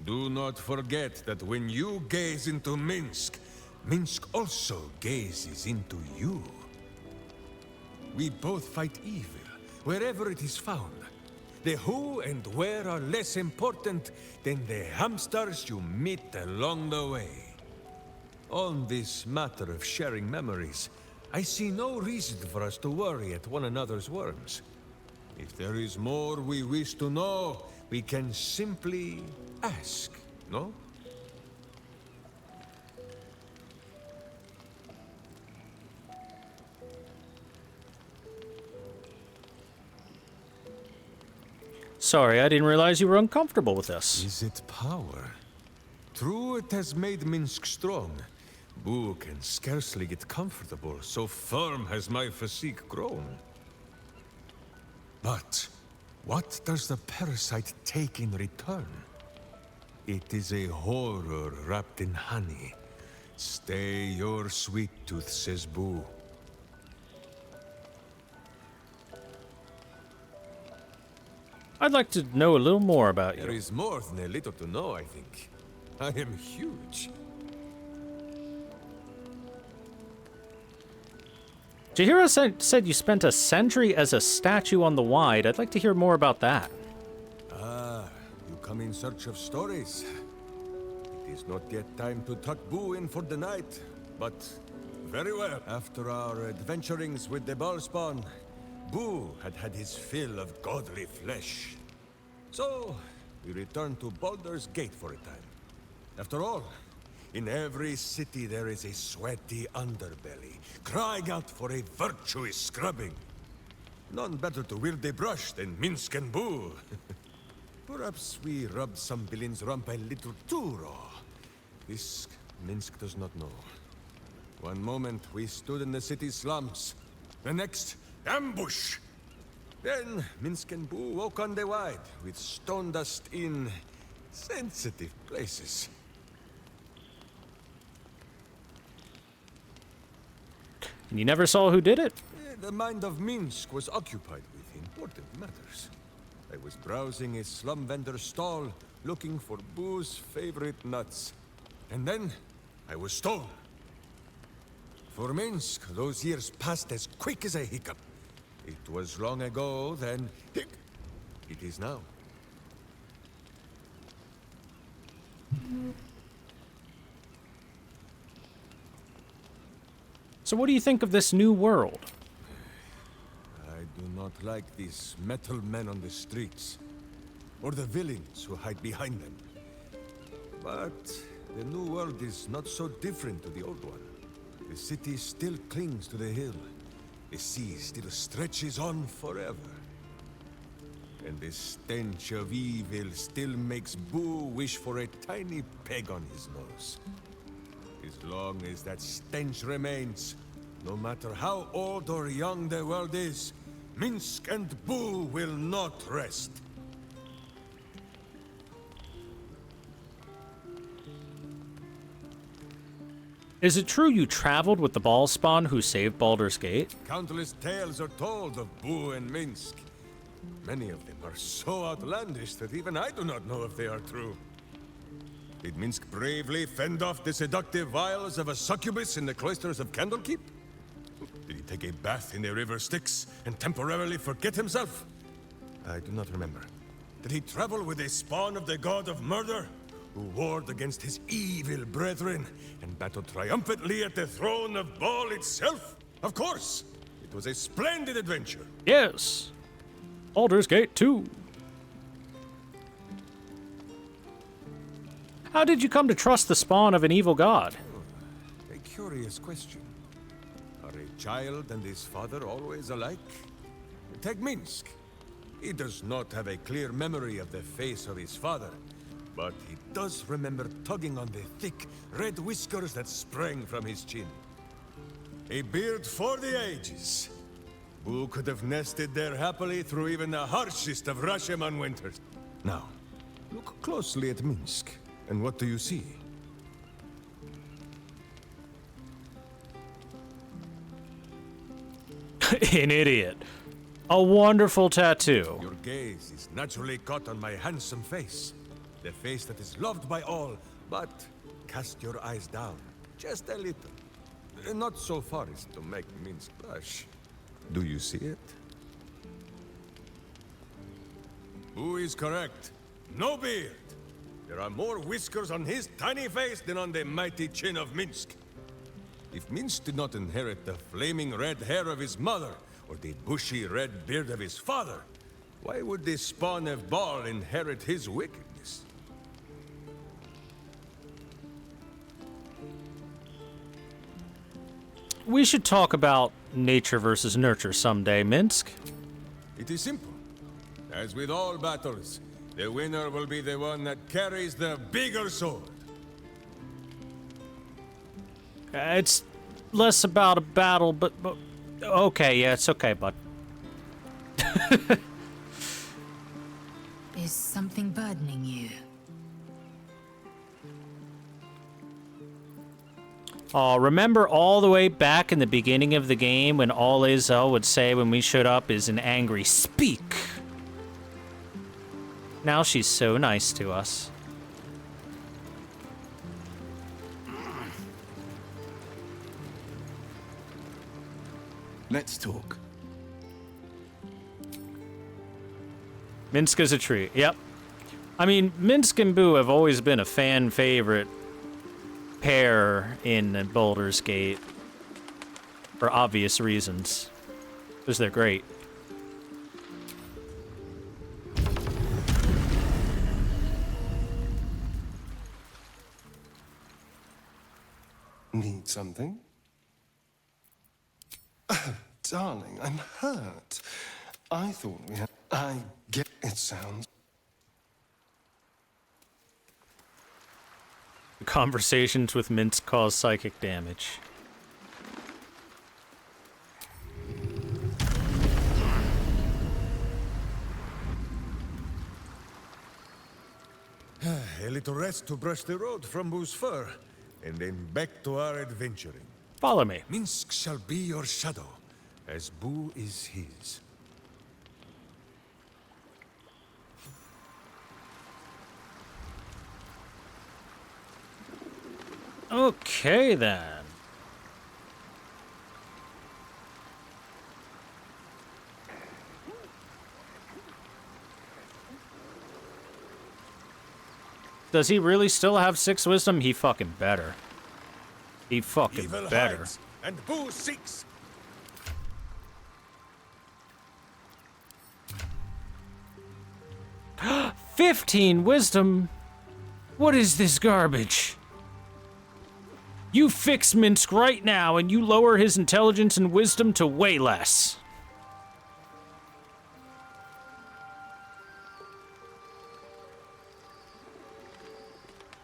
Do not forget that when you gaze into Minsc, Minsc also gazes into you. We both fight evil, wherever it is found. The who and where are less important than the hamsters you meet along the way. On this matter of sharing memories, I see no reason for us to worry at one another's worms. If there is more we wish to know, we can simply ask, no? Sorry, I didn't realize you were uncomfortable with this. Is it power? True, it has made Minsc strong. Boo can scarcely get comfortable, so firm has my physique grown. But what does the parasite take in return? It is a horror wrapped in honey. Stay your sweet tooth, says Boo. I'd like to know a little more about you. There is more than a little to know, I think. I am huge. Jahira said you spent a century as a statue on the Wide. I'd like to hear more about that. Ah, you come in search of stories. It is not yet time to tuck Boo in for the night, but very well. After our adventurings with the Ballspawn, Boo had had his fill of godly flesh. So, we returned to Baldur's Gate for a time. After all, in every city there is a sweaty underbelly, crying out for a virtuous scrubbing. None better to wield a brush than Minsc and Boo. Perhaps we rubbed some villain's rump a little too raw. This Minsc does not know. One moment we stood in the city's slums. The next, ambush! Then Minsc and Boo woke on the Wide, with stone dust in sensitive places. And you never saw who did it? The mind of Minsc was occupied with important matters. I was browsing a slum vendor's stall, looking for Boo's favorite nuts. And then, I was stolen. For Minsc, those years passed as quick as a hiccup. It was long ago, then, it is now. So what do you think of this new world? I do not like these metal men on the streets, or the villains who hide behind them. But the new world is not so different to the old one. The city still clings to the hill. The sea still stretches on forever. And the stench of evil still makes Boo wish for a tiny peg on his nose. As long as that stench remains, no matter how old or young the world is, Minsc and Boo will not rest. Is it true you traveled with the ball spawn who saved Baldur's Gate? Countless tales are told of Boo and Minsc. Many of them are so outlandish that even I do not know if they are true. Did Minsc bravely fend off the seductive vials of a succubus in the cloisters of Candlekeep? Did he take a bath in the river Styx and temporarily forget himself? I do not remember. Did he travel with a spawn of the god of murder, who warred against his evil brethren and battled triumphantly at the throne of Baal itself? Of course! It was a splendid adventure. Yes. Baldur's Gate 2. How did you come to trust the spawn of an evil god? A curious question. Are a child and his father always alike? Take Minsc. He does not have a clear memory of the face of his father, but he does remember tugging on the thick, red whiskers that sprang from his chin. A beard for the ages. Boo could have nested there happily through even the harshest of Rashomon winters. Now, look closely at Minsc, and what do you see? An idiot. A wonderful tattoo. Your gaze is naturally caught on my handsome face. The face that is loved by all, but cast your eyes down, just a little. Not so far as to make Minsc blush. Do you see it? Who is correct? No beard! There are more whiskers on his tiny face than on the mighty chin of Minsc. If Minsc did not inherit the flaming red hair of his mother, or the bushy red beard of his father, why would the spawn of Baal inherit his wickedness? We should talk about nature versus nurture someday, Minsc. It is simple. As with all battles, the winner will be the one that carries the bigger sword. It's less about a battle, but okay, yeah, it's okay, bud. Is something burdening you? Oh, remember all the way back in the beginning of the game when all Izzo would say when we showed up is an angry speak? Now she's so nice to us. Let's talk. Minsc is a treat, yep. I mean, Minsc and Boo have always been a fan favorite pair in Baldur's Gate. For obvious reasons. Because they're great. Need something? Darling, I'm hurt. I thought we had... I get it sounds... Conversations with Minsc cause psychic damage. A little rest to brush the road from Boo's fur, and then back to our adventuring. Follow me. Minsc shall be your shadow, as Boo is his. Okay, then. Does he really still have 6 wisdom? He fucking better. He fucking Evil better. hides, and Boo seeks. Huh? 15 wisdom? What is this garbage? You fix Minsc right now and you lower his intelligence and wisdom to way less.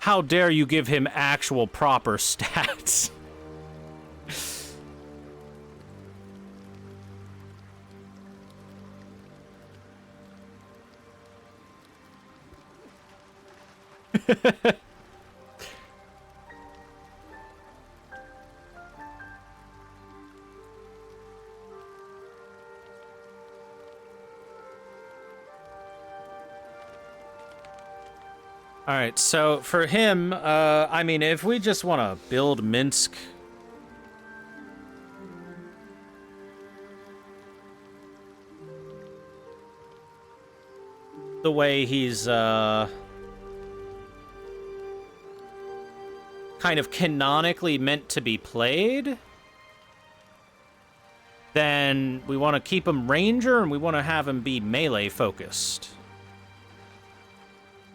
How dare you give him actual proper stats? All right, so for him, I mean, if we just want to build Minsc, the way he's kind of canonically meant to be played, then we want to keep him ranger and we want to have him be melee focused.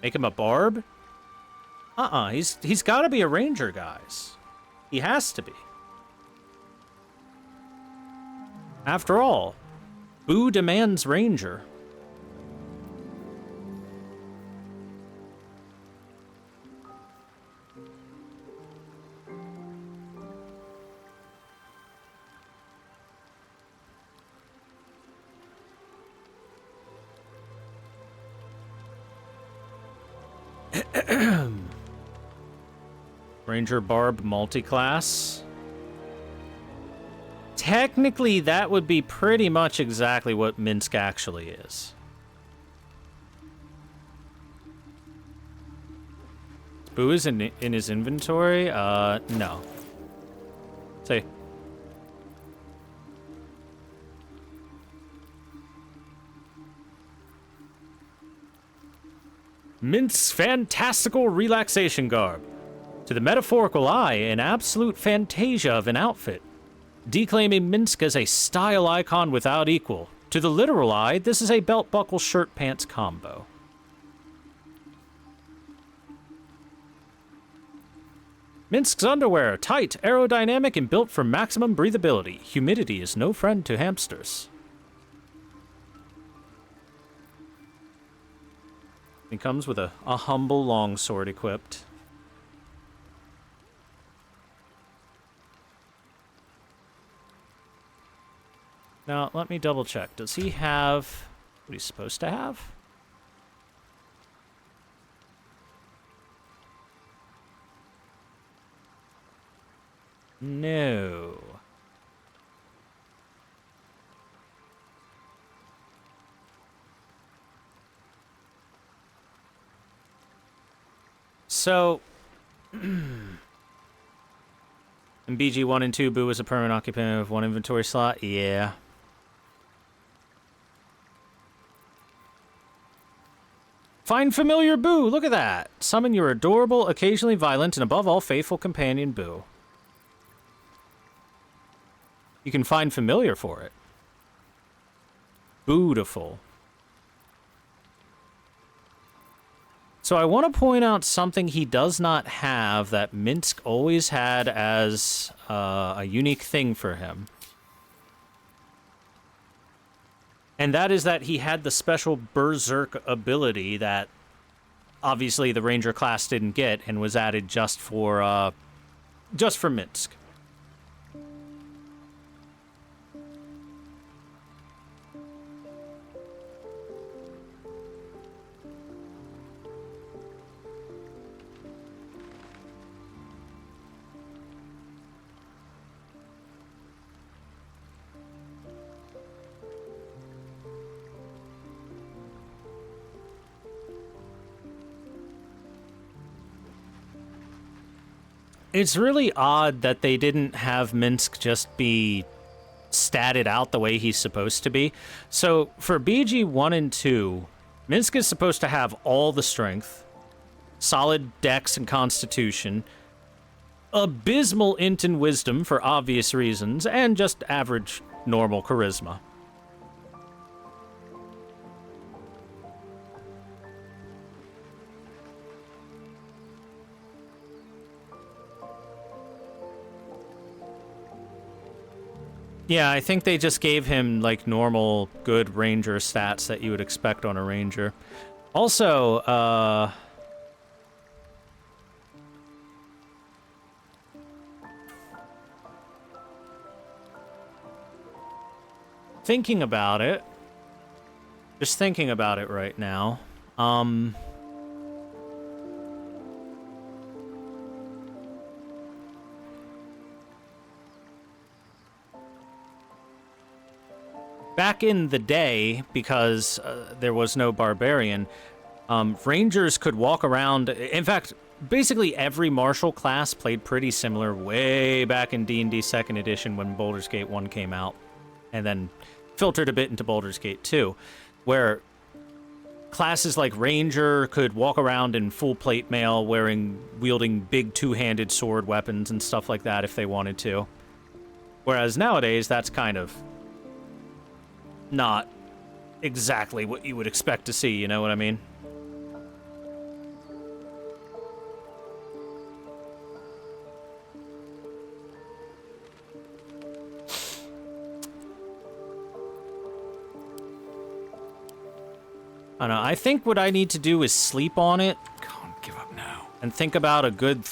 Make him a barb? He's got to be a ranger, guys. He has to be. After all, Boo demands ranger. Ranger Barb multi-class. Technically, that would be pretty much exactly what Minsc actually is. Boo is in his inventory? No. Say. Minsc's fantastical relaxation garb. To the metaphorical eye, an absolute fantasia of an outfit, declaiming Minsc as a style icon without equal. To the literal eye, this is a belt buckle shirt pants combo. Minsc's underwear, tight, aerodynamic, and built for maximum breathability. Humidity is no friend to hamsters. He comes with a humble longsword equipped. Now, let me double check. Does he have what he's supposed to have? No. So, in BG 1 and 2, Boo is a permanent occupant of one inventory slot? Yeah. Find familiar Boo! Look at that! Summon your adorable, occasionally violent, and above all faithful companion Boo. You can find familiar for it. Bootiful. So I want to point out something he does not have that Minsc always had as a unique thing for him. And that is that he had the special Berserk ability that obviously the Ranger class didn't get and was added just for Minsc. It's really odd that they didn't have Minsc just be statted out the way he's supposed to be. So for BG 1 and 2, Minsc is supposed to have all the strength, solid dex and constitution, abysmal int and wisdom for obvious reasons, and just average normal charisma. Yeah, I think they just gave him, like, normal, good ranger stats that you would expect on a ranger. Also, thinking about it. Just thinking about it right now. Back in the day, because there was no barbarian, rangers could walk around. In fact, basically every martial class played pretty similar way back in D&D 2nd Edition when Baldur's Gate 1 came out, and then filtered a bit into Baldur's Gate 2, where classes like Ranger could walk around in full plate mail wielding big two-handed sword weapons and stuff like that if they wanted to. Whereas nowadays, that's kind of not exactly what you would expect to see, you know what I mean? I don't know. I think what I need to do is sleep on it. Can't give up now. And think about a good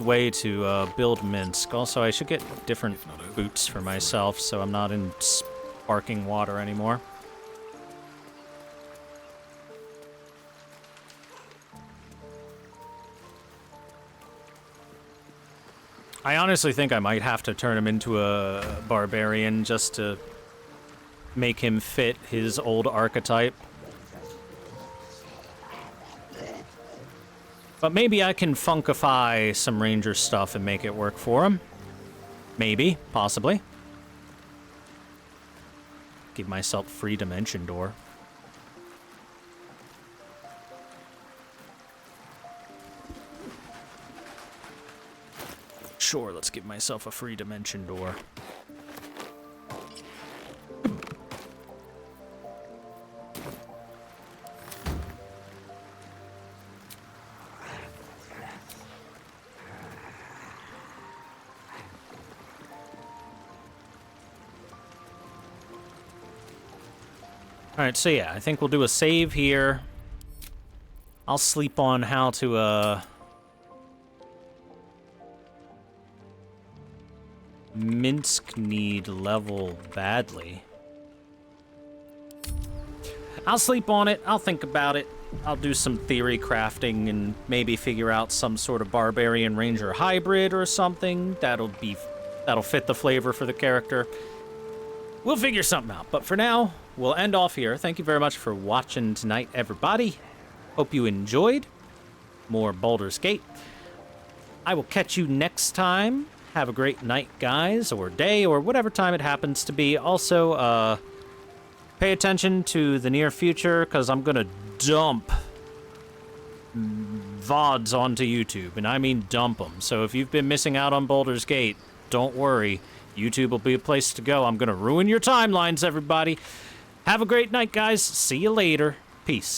way to build Minsc. Also, I should get different boots for myself so I'm not in sparking water anymore. I honestly think I might have to turn him into a barbarian just to make him fit his old archetype. But maybe I can funkify some ranger stuff and make it work for him. Maybe, possibly. Give myself free dimension door. Sure, let's give myself a free dimension door. Alright, so yeah, I think we'll do a save here. I'll sleep on how to, Minsc need level badly. I'll sleep on it, I'll think about it. I'll do some theory crafting and maybe figure out some sort of barbarian ranger hybrid or something. That'll fit the flavor for the character. We'll figure something out, but for now, we'll end off here. Thank you very much for watching tonight, everybody. Hope you enjoyed more Baldur's Gate. I will catch you next time. Have a great night, guys, or day, or whatever time it happens to be. Also, pay attention to the near future, because I'm going to dump VODs onto YouTube, and I mean dump them. So if you've been missing out on Baldur's Gate, don't worry. YouTube will be a place to go. I'm going to ruin your timelines, everybody. Have a great night, guys. See you later. Peace.